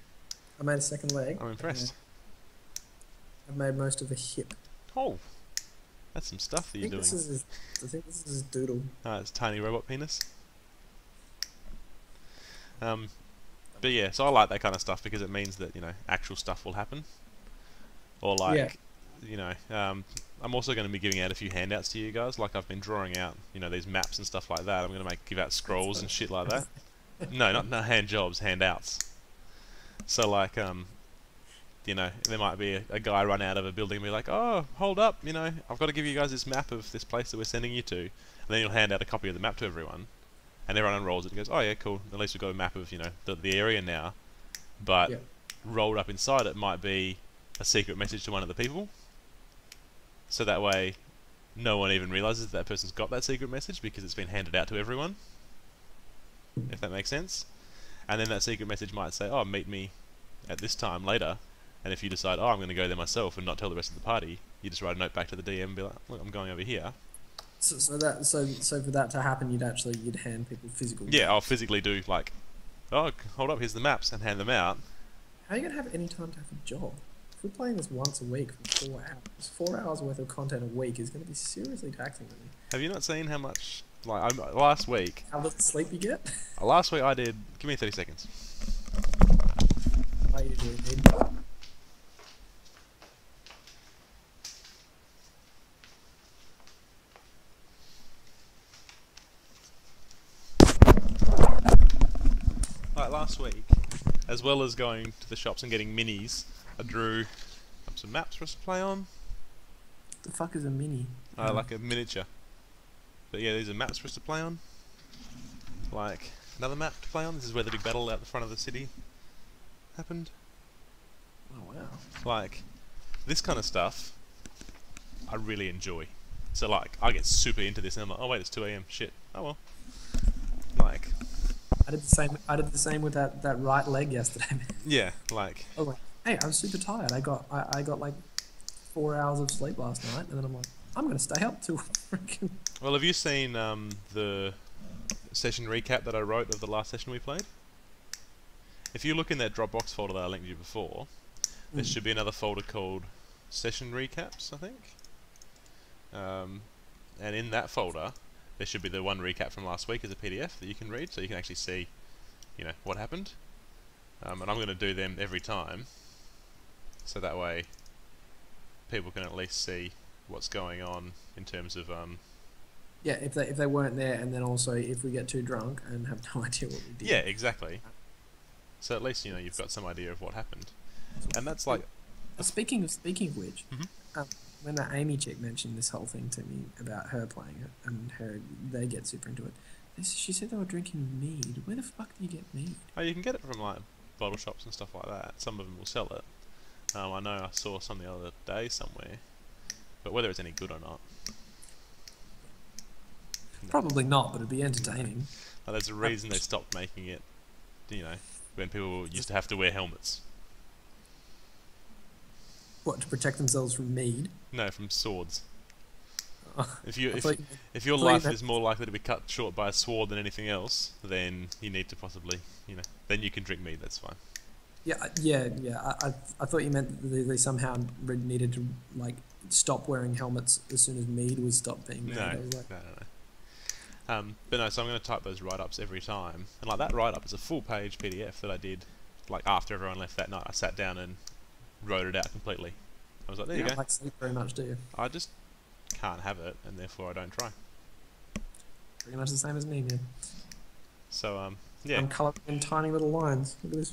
I made a second leg. I'm impressed. I've made most of a hip. Oh, that's some stuff that you're doing. I think this is his doodle. It's tiny robot penis. But yeah, so I like that kind of stuff because it means that, you know, actual stuff will happen. Or like, you know, I'm also going to be giving out a few handouts to you guys. Like I've been drawing out, you know, these maps and stuff like that. I'm going to give out scrolls and shit like that. No, not hand jobs, handouts. So like, you know, there might be a guy run out of a building and be like, oh, hold up, you know, I've got to give you guys this map of this place that we're sending you to. And then you'll hand out a copy of the map to everyone. And everyone unrolls it and goes, oh yeah, cool, at least we've got a map of, you know, the area now. But rolled up inside it might be a secret message to one of the people. So that way, no one even realizes that person's got that secret message because it's been handed out to everyone. If that makes sense. And then that secret message might say, oh, meet me at this time later. And if you decide, oh, I'm going to go there myself and not tell the rest of the party, you just write a note back to the DM and be like, look, I'm going over here. So for that to happen, you'd hand people physical. Yeah, I'll physically do like, oh, hold up, here's the maps, and hand them out. How are you going to have any time to have a job? If we're playing this once a week for 4 hours, 4 hours worth of content a week is going to be seriously taxing on you. Have you not seen how much, like, last week... How little sleep you get? Last week I did... Give me 30 seconds. How you doing, Ed? Like last week, as well as going to the shops and getting minis, I drew up some maps for us to play on. What the fuck is a mini? Like a miniature. But yeah, these are maps for us to play on. Like, another map to play on. This is where the big battle out the front of the city happened. Oh wow. Like, this kind of stuff, I really enjoy. So like, I get super into this and I'm like, oh wait, it's 2 AM, shit. Oh well. Like... I did the same with that right leg yesterday. Yeah, like... I was like, hey, I was super tired. I got like 4 hours of sleep last night, and then I'm like, I'm gonna stay up till freaking... Well, have you seen the session recap that I wrote of the last session we played? If you look in that Dropbox folder that I linked you before, there should be another folder called Session Recaps, I think. And in that folder, there should be the one recap from last week as a PDF that you can read, so you can actually see, you know, what happened. And I'm going to do them every time, so that way people can at least see what's going on in terms of... Yeah, if they weren't there, and then also if we get too drunk and have no idea what we did. Yeah, exactly. So at least, you know, you've got some idea of what happened. And that's like... Speaking of which, when that Amy chick mentioned this whole thing to me about her playing it and they get super into it, she said they were drinking mead. Where the fuck do you get mead? Oh, you can get it from like bottle shops and stuff like that. Some of them will sell it. I know I saw some the other day somewhere, but whether it's any good or not, probably not. But it'd be entertaining. There's a reason they stopped making it. You know, when people used to have to wear helmets. What, to protect themselves from mead? No, from swords. Oh, if your life is more likely to be cut short by a sword than anything else, then you need to possibly, you know, then you can drink mead. That's fine. Yeah. I thought you meant that they somehow needed to like stop wearing helmets as soon as mead was stopped being made. No. But no, so I'm going to type those write-ups every time, and like that write-up is a full-page PDF that I did, like after everyone left that night. I sat down and wrote it out completely. I was like, there you go. Don't like sleep very much, do you? I just can't have it, and therefore I don't try. Pretty much the same as me, man. So, yeah. I'm colouring in tiny little lines. Look at this.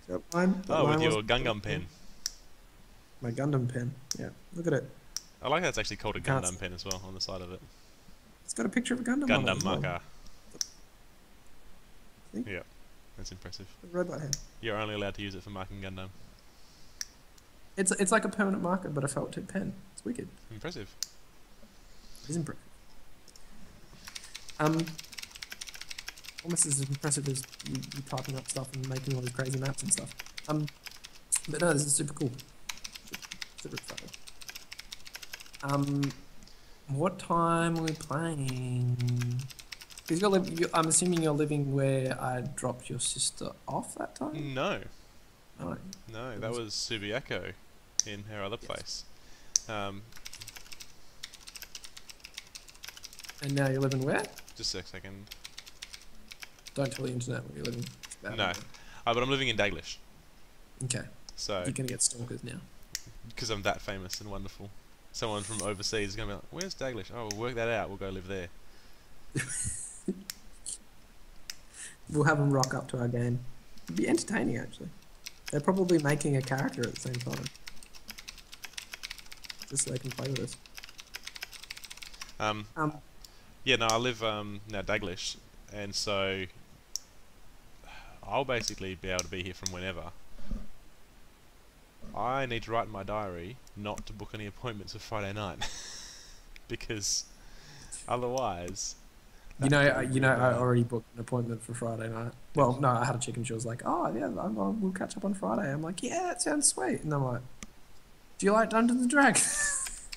That line, with your Gundam pen. My Gundam pen, yeah. Look at it. I like how it's actually called a Gundam pen as well, on the side of it. It's got a picture of a Gundam Gundam on it. marker. See? Yeah, that's impressive. A robot hand. You're only allowed to use it for marking Gundam. It's like a permanent marker, but a felt tip pen. It's wicked. Impressive. It is impressive. Almost as impressive as you typing up stuff and making all these crazy maps and stuff. But no, this is super cool. Super excited. What time are we playing? Because I'm assuming you're living where I dropped your sister off that time? No. Oh. No, that was Subiaco in her other place. And now you're living where? Just a second. Don't tell the internet where you're living. No. But I'm living in Daglish. Okay. So you're gonna get stalkers now. Because I'm that famous and wonderful. Someone from overseas is going to be like, where's Daglish? Oh, we'll work that out. We'll go live there. We'll have them rock up to our game. It'd be entertaining, actually. They're probably making a character at the same time. Just so they can play with us. Yeah, no, I live now Daglish, and so I'll basically be able to be here from whenever. I need to write in my diary not to book any appointments for Friday night, because otherwise. I already booked an appointment for Friday night. Well, no, I had a chick and she was like, "Oh yeah, we'll catch up on Friday." I'm like, "Yeah, that sounds sweet." And I'm like, "Do you like Dungeons and Dragons?"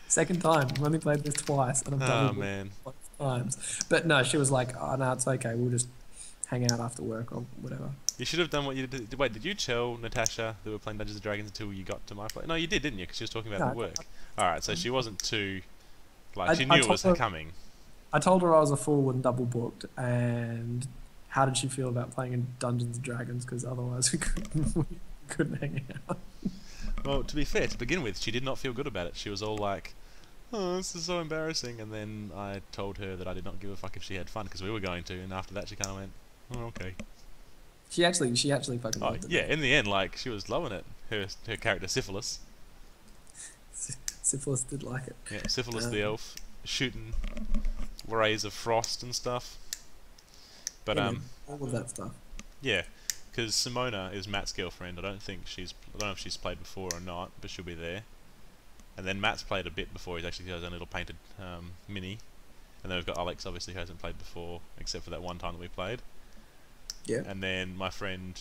Second time. I've only played this twice, and I've done it times. But no, she was like, "Oh no, it's okay. We'll just hang out after work or whatever." You should have done what you did. Wait, did you tell Natasha that we were playing Dungeons and Dragons until you got to my place? No, you did, didn't you? Because she was talking about the work. Alright, so she wasn't too... Like, she knew it was coming. I told her I was a fool and double booked, and how did she feel about playing in Dungeons and Dragons? Because otherwise we couldn't hang out. Well, to be fair, to begin with, she did not feel good about it. She was all like, "Oh, this is so embarrassing." And then I told her that I did not give a fuck if she had fun, because we were going to, and after that she kind of went, "Oh, okay." She actually fucking loved it. Yeah, in the end, like, she was loving it. Her character, Syphilis. Syphilis did like it. Yeah, Syphilis the elf, shooting rays of frost and stuff. But, all of that stuff. Yeah, because Simona is Matt's girlfriend. I don't know if she's played before or not, but she'll be there. And then Matt's played a bit before. He's actually got his own little painted mini. And then we've got Alex, obviously, who hasn't played before, except for that one time that we played. Yeah. And then my friend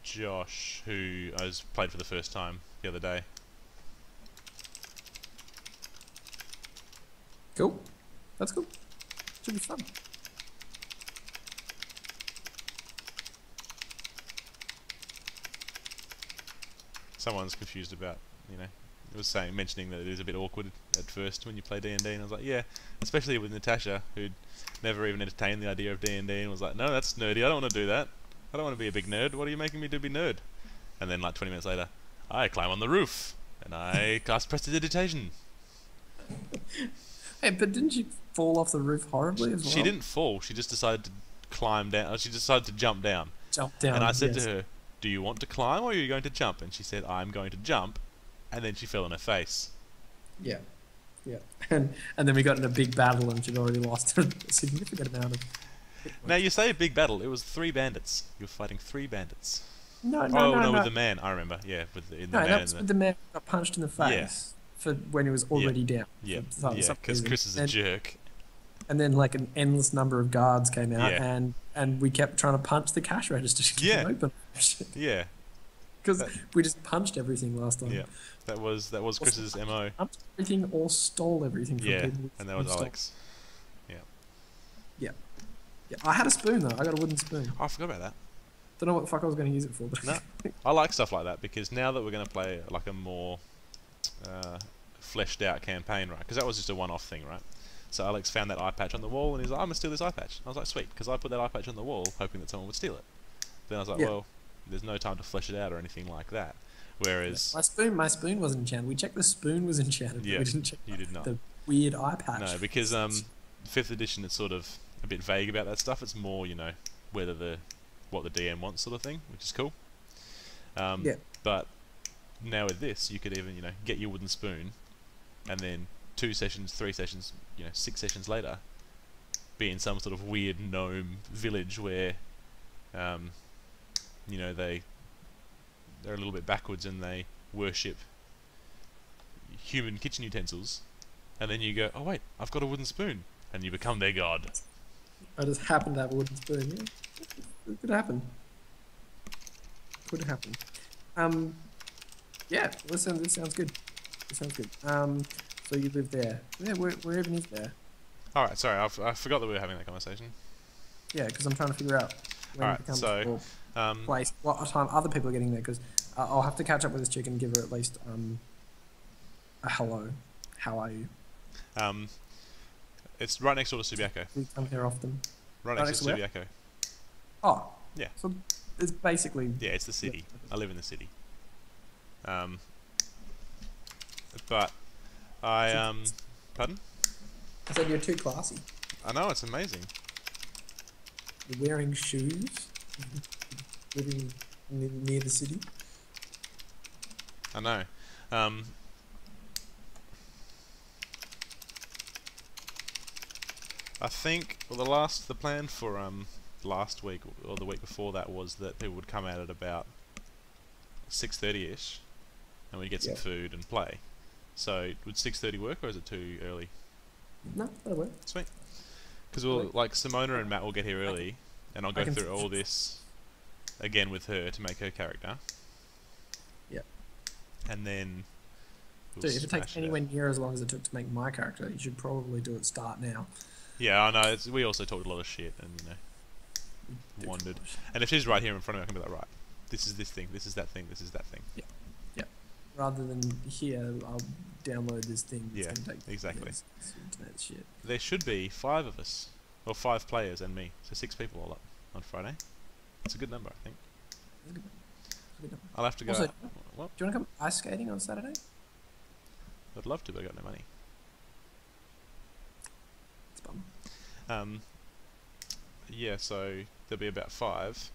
Josh, who I played for the first time the other day. Cool. That's cool. Should be fun. Someone's confused about, it was mentioning that it is a bit awkward at first when you play D&D, and I was like, yeah, especially with Natasha, who'd never even entertained the idea of D&D, and was like, no, that's nerdy, I don't want to do that. I don't want to be a big nerd, what are you making me to be nerd? And then like 20 minutes later, I climb on the roof, and I cast prestidigitation. Hey, but didn't she fall off the roof horribly as well? She didn't fall, she just decided to climb down, she decided to jump down. And I said to her, do you want to climb or are you going to jump? And she said, I'm going to jump. And then she fell on her face. Yeah. Yeah. And then we got in a big battle and she'd already lost a significant amount of... Now, you say a big battle. It was 3 bandits. You were fighting 3 bandits. No, with the man. I remember. Yeah, with the man. That was with the man who got punched in the face. Yeah. For when he was already down. Yeah, because Chris is a jerk. And then like an endless number of guards came out, and we kept trying to punch the cash register to get it open. Yeah. Because we just punched everything last time. Yeah, that was Chris's MO. Punched everything or stole everything from people. And that was Alex. Yeah. Yeah, I had a spoon though. I got a wooden spoon. Oh, I forgot about that. Don't know what the fuck I was going to use it for. But no, I like stuff like that because now that we're going to play like a more fleshed out campaign, right? Because that was just a one-off thing, right? So Alex found that eye patch on the wall and he's like, I'm going to steal this eye patch. I was like, sweet, because I put that eye patch on the wall hoping that someone would steal it. Then I was like, well, there's no time to flesh it out or anything like that. Whereas... My spoon wasn't enchanted. We checked the spoon was enchanted, yeah, but we didn't check you did not. the weird eye patch. No, because 5th edition is sort of a bit vague about that stuff. It's more, whether what the DM wants sort of thing, which is cool. But now with this, you could even, get your wooden spoon and then 2 sessions, 3 sessions, 6 sessions later, be in some sort of weird gnome village where, they're a little bit backwards and they worship human kitchen utensils, and then you go, oh wait, I've got a wooden spoon, and you become their god. I just happen to have a wooden spoon. Yeah, it could happen. Could happen. Yeah. Listen, this sounds good. So you live there. Yeah, where even is there? Alright, sorry, I forgot that we were having that conversation. Yeah, because I'm trying to figure out when it becomes a place, what time other people are getting there, because I'll have to catch up with this chick and give her at least a hello. How are you? It's right next door to Subiaco. We come here often. Right next to Subiaco. Oh. Yeah. So it's basically... Yeah, it's the city. I live in the city. But I, pardon? I said you're too classy. I know, it's amazing. You're wearing shoes, living near the city. I know. I think the plan for last week or the week before that was that people would come out at about 6:30ish, and we'd get some food and play. So would 6:30 work, or is it too early? No, that'll work. Sweet. Because we'll like Simona and Matt will get here early, and I'll go through all this again with her to make her character. Yeah. And then. Dude, if it takes anywhere near as long as it took to make my character, you should probably do it start now. Yeah, I know. We also talked a lot of shit and, you know, wandered. And if she's right here in front of me, I can be like, right, this is this thing, this is that thing, this is that thing. Yeah. Yeah. Rather than here, I'll download this thing. Yeah, exactly. Internet shit. There should be 5 of us, or 5 players and me, so 6 people all up on Friday. It's a good number, I think. It's a good number. I'll have to go. Also, what? Do you want to come ice skating on Saturday? I'd love to, but I got no money. It's a bummer. Yeah, so there'll be about 5.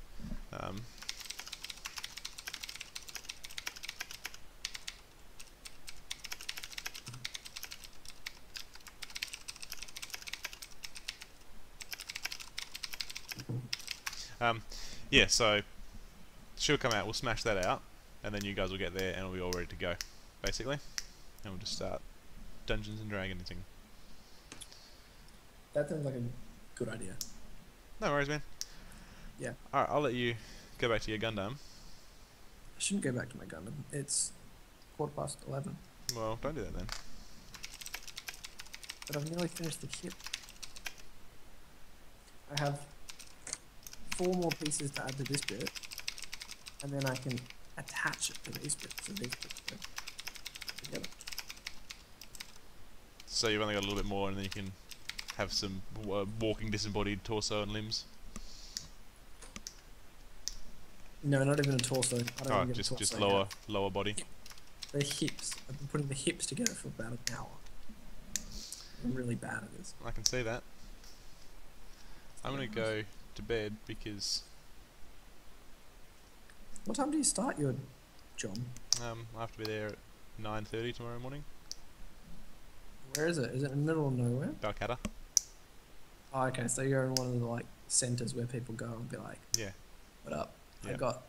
Yeah, so she'll come out, we'll smash that out, and then you guys will get there and we'll be all ready to go, basically. And we'll just start Dungeons and Dragons. That sounds like a good idea. No worries, man. Yeah. Alright, I'll let you go back to your Gundam. I shouldn't go back to my Gundam. It's 11:15. Well, don't do that then. But I've nearly finished the kit. I have 4 more pieces to add to this bit, and then I can attach it to these bits, so these bits go together. So you've only got a little bit more, and then you can have some walking disembodied torso and limbs. No, not even a torso. I don't even get a torso just yet. lower body. The hips. I've been putting the hips together for about an hour. I'm really bad at this. I can see that. I'm gonna go to bed because. What time do you start your job? I have to be there at 9:30 tomorrow morning. Where is it? Is it in the middle of nowhere? Balcatta. Oh, okay. So you're in one of the like centers where people go and be like, yeah, what up? Yeah. I got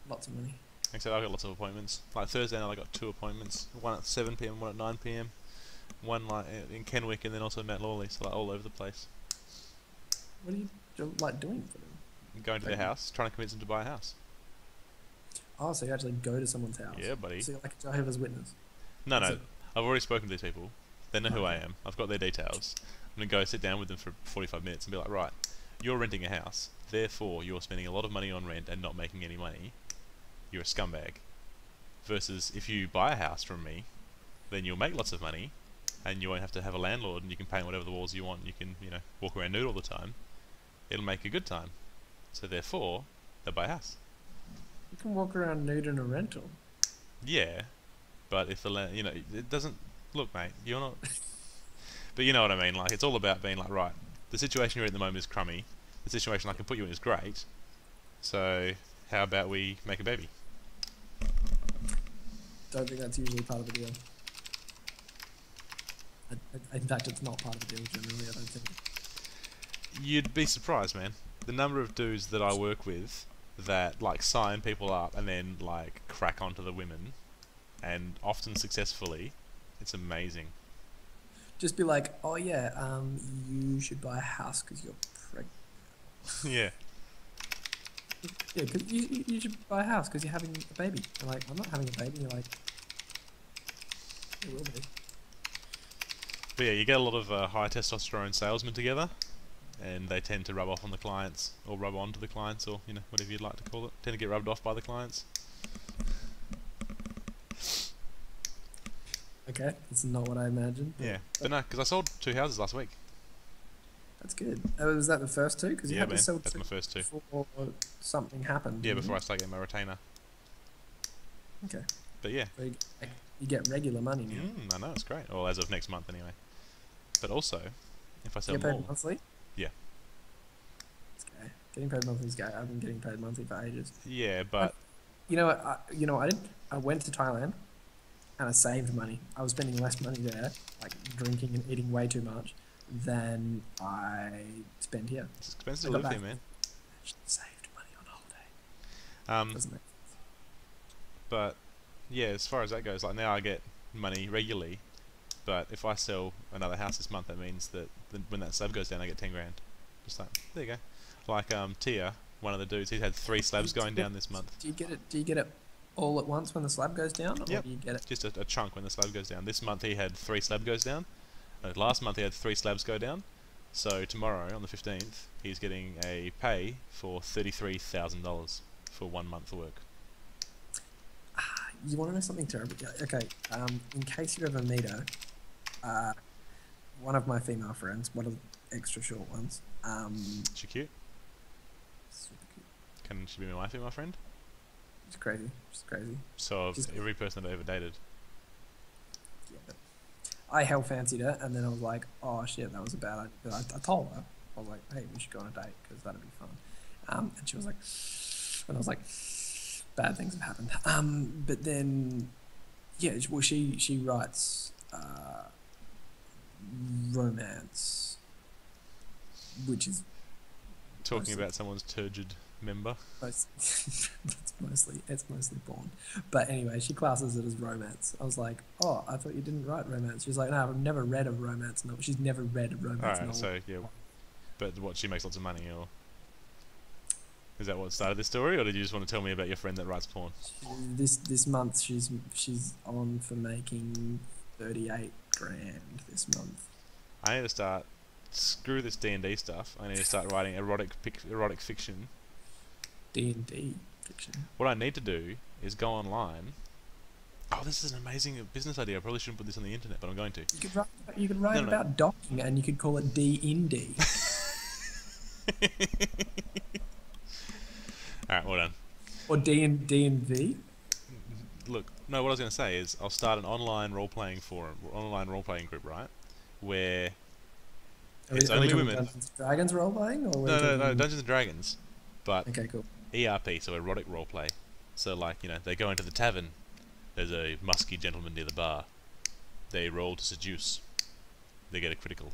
lots of money. Except I've got lots of appointments. Like Thursday night I got 2 appointments. One at 7 PM, one at 9 PM. One like in Kenwick and then also Mount Lawley, so like all over the place. What are you like doing for them? I'm going to their house, trying to convince them to buy a house. Oh, so you actually go to someone's house? Yeah, buddy. So you're like a Jehovah's Witness? No, I've already spoken to these people. They know who I am. I've got their details. I'm going to go sit down with them for 45 minutes and be like, right, you're renting a house, therefore you're spending a lot of money on rent and not making any money. You're a scumbag. Versus if you buy a house from me, then you'll make lots of money and you won't have to have a landlord and you can paint whatever the walls you want. You can, you know, walk around nude all the time. It'll make a good time. So therefore, they'll buy a house. You can walk around nude in a rental. Yeah, but if the you know, it doesn't look, mate. You're not. But you know what I mean. Like it's all about being like, right, the situation you're in at the moment is crummy. The situation I can put you in is great. So how about we make a baby? Don't think that's usually part of the deal. In fact, it's not part of the deal generally. I don't think. You'd be surprised, man. The number of dudes that I work with that like sign people up and then like crack onto the women, and often successfully. It's amazing. Just be like, oh yeah, you should buy a house because you're pregnant. Yeah. Yeah, because you should buy a house because you're having a baby. I'm like, I'm not having a baby. You're like, it will be. But yeah, you get a lot of high testosterone salesmen together, and they tend to rub off on the clients, or rub onto the clients, or you know, whatever you'd like to call it. Tend to get rubbed off by the clients. Okay, that's not what I imagined. Yeah, but no, because I sold 2 houses last week. That's good. Was that the first two? Because you had to sell that's my first two. Before something happened. Yeah, before I start getting my retainer. Okay. But yeah. So you get regular money now. I know, it's great. Well, as of next month anyway. But also, if I sell you get more... paid monthly? Yeah. It's gay. Getting paid monthly is gay. I've been getting paid monthly for ages. Yeah, but... You know what? I did. I went to Thailand and I saved money. I was spending less money there, like drinking and eating way too much, than I spend here. It's expensive to live here, man. I saved money on holiday. Doesn't make sense. But yeah, as far as that goes, like now I get money regularly, but if I sell another house this month, that means that when that slab goes down, I get 10 grand. Just like, there you go. Like Tia, one of the dudes, he's had 3 slabs going down this month. Do you get it all at once when the slab goes down, or do you get it just a chunk when the slab goes down? This month he had 3 slabs goes down. Last month he had 3 slabs go down. So tomorrow, on the 15th, he's getting a pay for $33,000 for 1 month of work. You want to know something terrible? Okay, in case you ever meet her, one of my female friends, one of the extra short ones. She cute? Super cute. Can she be my female friend? She's crazy. She's crazy. So every person I've ever dated. Yeah, but I hell fancied her, and then I was like, oh shit, that was a bad idea. I told her, I was like, hey, we should go on a date because that'd be fun. And she was like, and I was like, bad things have happened. But then, yeah, well, she writes romance, which is talking about someone's turgid member. It's mostly porn. But anyway, she classes it as romance. I was like, oh, I thought you didn't write romance. She's like, no, I've never read a romance novel. She's never read a romance novel. So yeah, but what, she makes lots of money, or is that what started this story, or did you just want to tell me about your friend that writes porn? This month she's on for making 38 grand this month. I need to start. Screw this D&D stuff. I need to start writing erotic fiction. D&D fiction. What I need to do is go online. Oh, this is an amazing business idea. I probably shouldn't put this on the internet, but I'm going to. You could write about docking, and you could call it D-in-D. Alright, well done. Or D&V? Look, no, what I was going to say is I'll start an online role-playing forum, online role-playing group, right? Where it's only women. Dungeons & Dragons role-playing? Or no, Dungeons & Dragons. But okay, cool. ERP, so erotic roleplay. So, like, you know, they go into the tavern. There's a musky gentleman near the bar. They roll to seduce. They get a critical.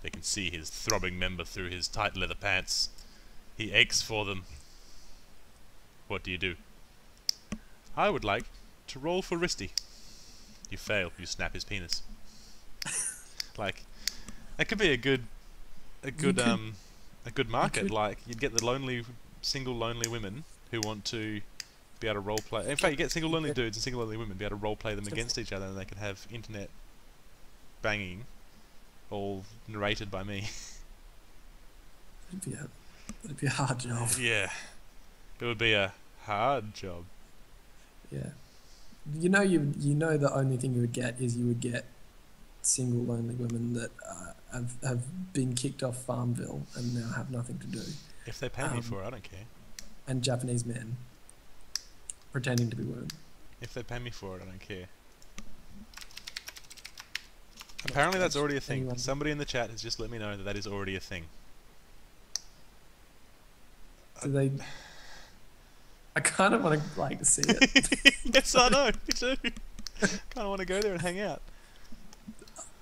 They can see his throbbing member through his tight leather pants. He aches for them. What do you do? I would like to roll for Risty. You fail. You snap his penis. Like, that could be a good market. Like, you'd get the single lonely women who want to be able to role play. In fact, you get single lonely dudes and single lonely women be able to role play them against each other, and they could have internet banging, all narrated by me. It'd be a hard job. Yeah, it would be a hard job. Yeah, you know the only thing you would get single lonely women that have been kicked off Farmville and now have nothing to do. If they pay me for it, I don't care. And Japanese men pretending to be women. If they pay me for it, I don't care. Apparently that's already a thing. Anyone? Somebody in the chat has just let me know that is already a thing. Do they... I kind of want to see it. Yes, I know. Me too. Kind of want to go there and hang out.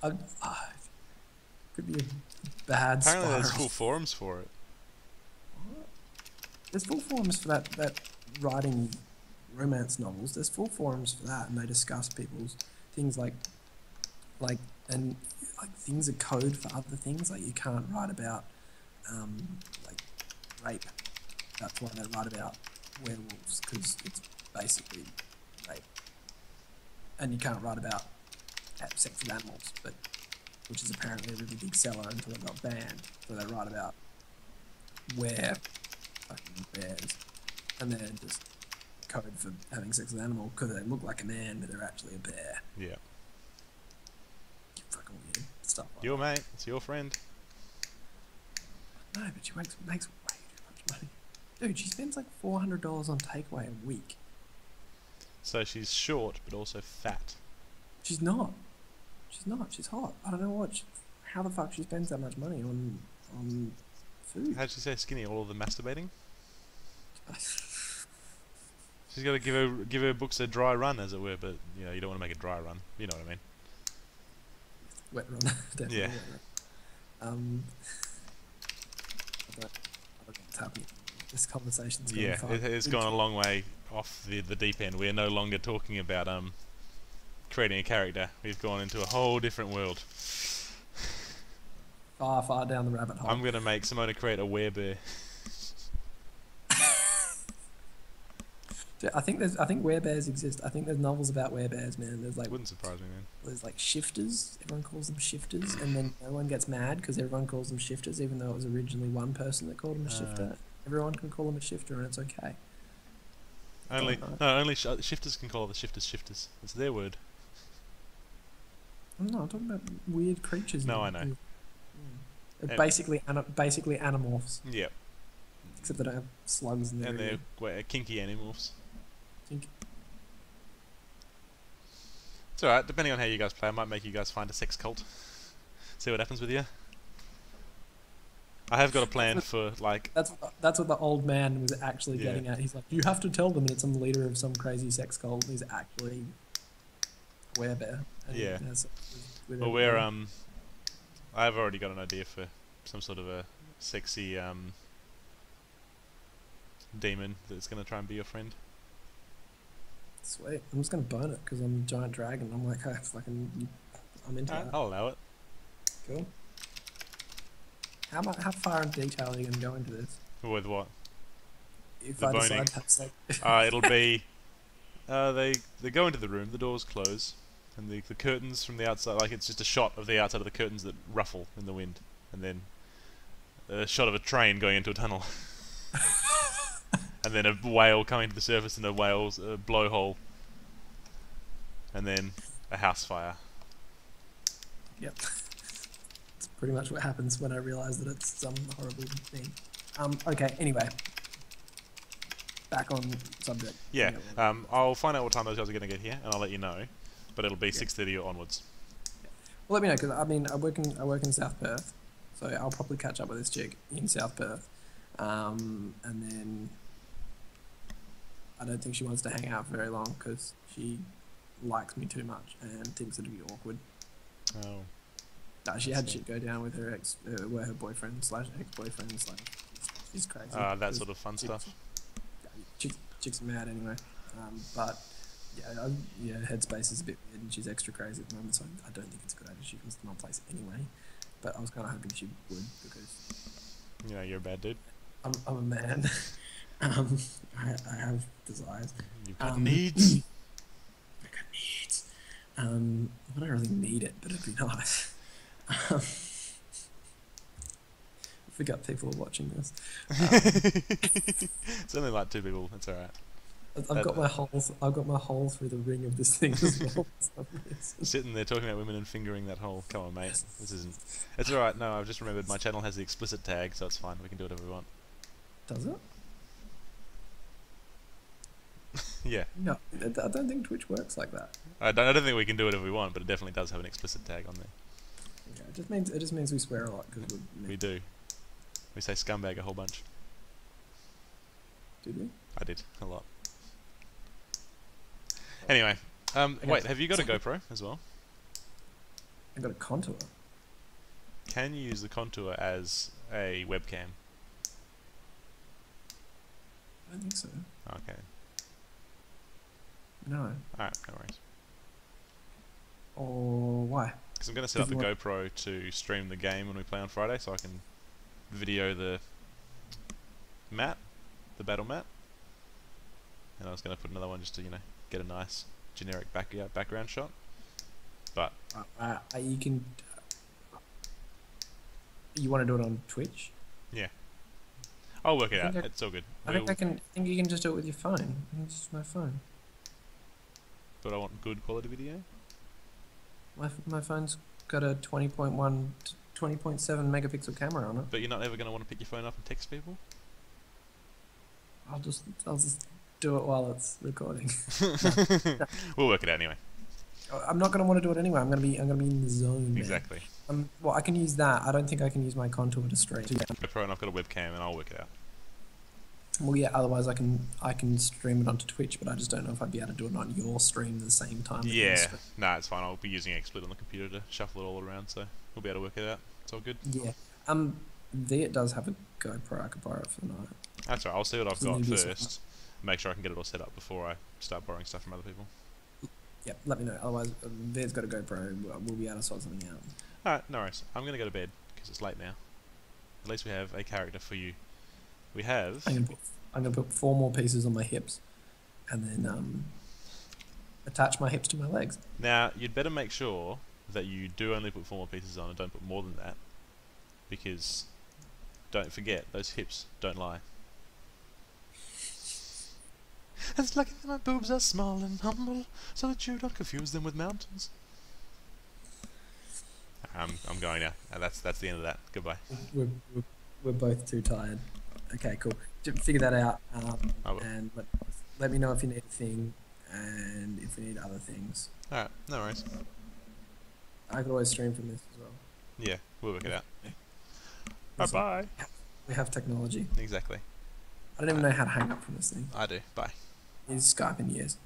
Could be a bad Apparently spiral. there's full forums for it. What? There's full forums for that writing romance novels. There's full forums for that, and they discuss people's things like things are code for other things. Like you can't write about like rape. That's why they write about werewolves, because it's basically rape. And you can't write about sex with animals, which is apparently a really big seller until it got banned. So they write about fucking bears, and they're just code for having sex with an animal because they look like a man, but they're actually a bear. Yeah. Fucking weird stuff. Like Your mate, it's your friend. but she makes way too much money. Dude, she spends like $400 on takeaway a week. So she's short, but also fat. She's not. She's not. She's hot. I don't know how the fuck she spends that much money on food. How'd she say skinny? All of the masturbating? She's got to give her books a dry run, as it were, but you know you don't want to make a dry run. You know what I mean? Wet run, definitely. Yeah. Wet run. I don't know what's happening. This conversation's going far. It's gone a long way off the deep end. We're no longer talking about creating a character. We've gone into a whole different world. Far down the rabbit hole. I'm gonna make Simona create a werebear. I think werebears exist. I think there's novels about werebears, man. There's like wouldn't surprise me, man. There's like shifters. Everyone calls them shifters, and then no one gets mad because everyone calls them shifters, even though it was originally one person that called them a shifter. Everyone can call them a shifter, and it's okay. Only shifters can call the shifters. It's their word. No, I'm talking about weird creatures. No, I know. Basically animorphs. Yep. Except they don't have slugs in there. And they're kinky animorphs. It's alright, depending on how you guys play, I might make you guys find a sex cult. See what happens with you. I have got a plan for, like... That's what the old man was actually getting at. He's like, you have to tell them it's some leader of some crazy sex cult who's actually a werebear. Yeah. Well, I've already got an idea for some sort of a sexy, demon that's going to try and be your friend. Sweet. I'm just going to burn it because I'm a giant dragon. I'm like, I'm into that. I'll allow it. Cool. How far in detail are you going to go into this? With what? If the I boning. decide to have sex. It'll be... they go into the room, the doors close, and the curtains from the outside, like it's just a shot of the outside of the curtains that ruffle in the wind, and then a shot of a train going into a tunnel. And then a whale coming to the surface in a whale's blowhole. And then a house fire. Yep. It's pretty much what happens when I realise that it's some horrible thing. Okay, anyway. Back on subject. Yeah, I'll find out what time those guys are going to get here, and I'll let you know. But it'll be 6:30 or onwards. Yeah. Well, let me know, because I work in South Perth, so I'll probably catch up with this chick in South Perth. And then... I don't think she wants to hang out for very long because she likes me too much and thinks it'd be awkward. Oh. No, she had shit go down with her her boyfriend / ex-boyfriend / She's crazy. That sort of fun stuff. Chicks are mad anyway. But yeah, Headspace is a bit weird and she's extra crazy at the moment, so I don't think it's a good idea. She comes to my place anyway. But I was kind of hoping she would because... You know, you're a bad dude. I'm a man. I have desires. You've got needs. I got needs. I don't really need it, but it'd be nice. I forgot people are watching this. It's only like 2 people. It's alright. I've got my hole through the ring of this thing as well. Sitting there talking about women and fingering that hole. Come on, mate. This isn't... It's alright. No, I've just remembered my channel has the explicit tag, so it's fine. We can do whatever we want. Does it? Yeah. No, I don't think Twitch works like that. I don't think we can do whatever we want, but it definitely does have an explicit tag on there. Yeah, it just means we swear a lot because we do. We say scumbag a whole bunch. Did we? I did a lot. Anyway, wait, have you got a GoPro as well? I got a Contour. Can you use the Contour as a webcam? I don't think so. Okay. No. Alright, no worries. Or why? Because I'm going to set up the GoPro to stream the game when we play on Friday, so I can video the map, the battle map. And I was going to put another one just to, get a nice generic background shot. But you can. You want to do it on Twitch? Yeah. I'll work it out. It's all good. I think you can just do it with your phone. It's just my phone. But I want good quality video. My phone's got a 20.1 20.7 megapixel camera on it. But you're not ever going to want to pick your phone up and text people? I'll just do it while it's recording. We'll work it out anyway. I'm not going to want to do it anyway. I'm going to be in the zone. Exactly. Well, I can use that. I don't think I can use my contour to stream. GoPro, and I've got a webcam, and I'll work it out. Well, yeah. Otherwise, I can stream it onto Twitch, but I just don't know if I'd be able to do it on your stream at the same time. Yeah. Nah, it's fine. I'll be using XSplit on the computer to shuffle it all around, so we'll be able to work it out. It's all good. Yeah. It does have a GoPro. I could borrow it for the night. That's right. I'll see what I've got first. Make sure I can get it all set up before I start borrowing stuff from other people. Yeah, let me know. Otherwise, Veer's got a GoPro. We'll be able to sort something out. Alright, no worries. I'm going to go to bed, because it's late now. At least we have a character for you. We have... I'm going to put 4 more pieces on my hips, and then attach my hips to my legs. Now, you'd better make sure that you do only put 4 more pieces on and don't put more than that, because don't forget, those hips don't lie. It's lucky that my boobs are small and humble, so that you don't confuse them with mountains. I'm going now. That's the end of that. Goodbye. We're both too tired. Okay, cool. Figure that out. And let me know if you need a thing, and if you need other things. Alright, no worries. I could always stream from this as well. Yeah, we'll work it out. Bye-bye. We have technology. Exactly. I don't even know how to hang up from this thing. I do. Bye. Use Skype in years.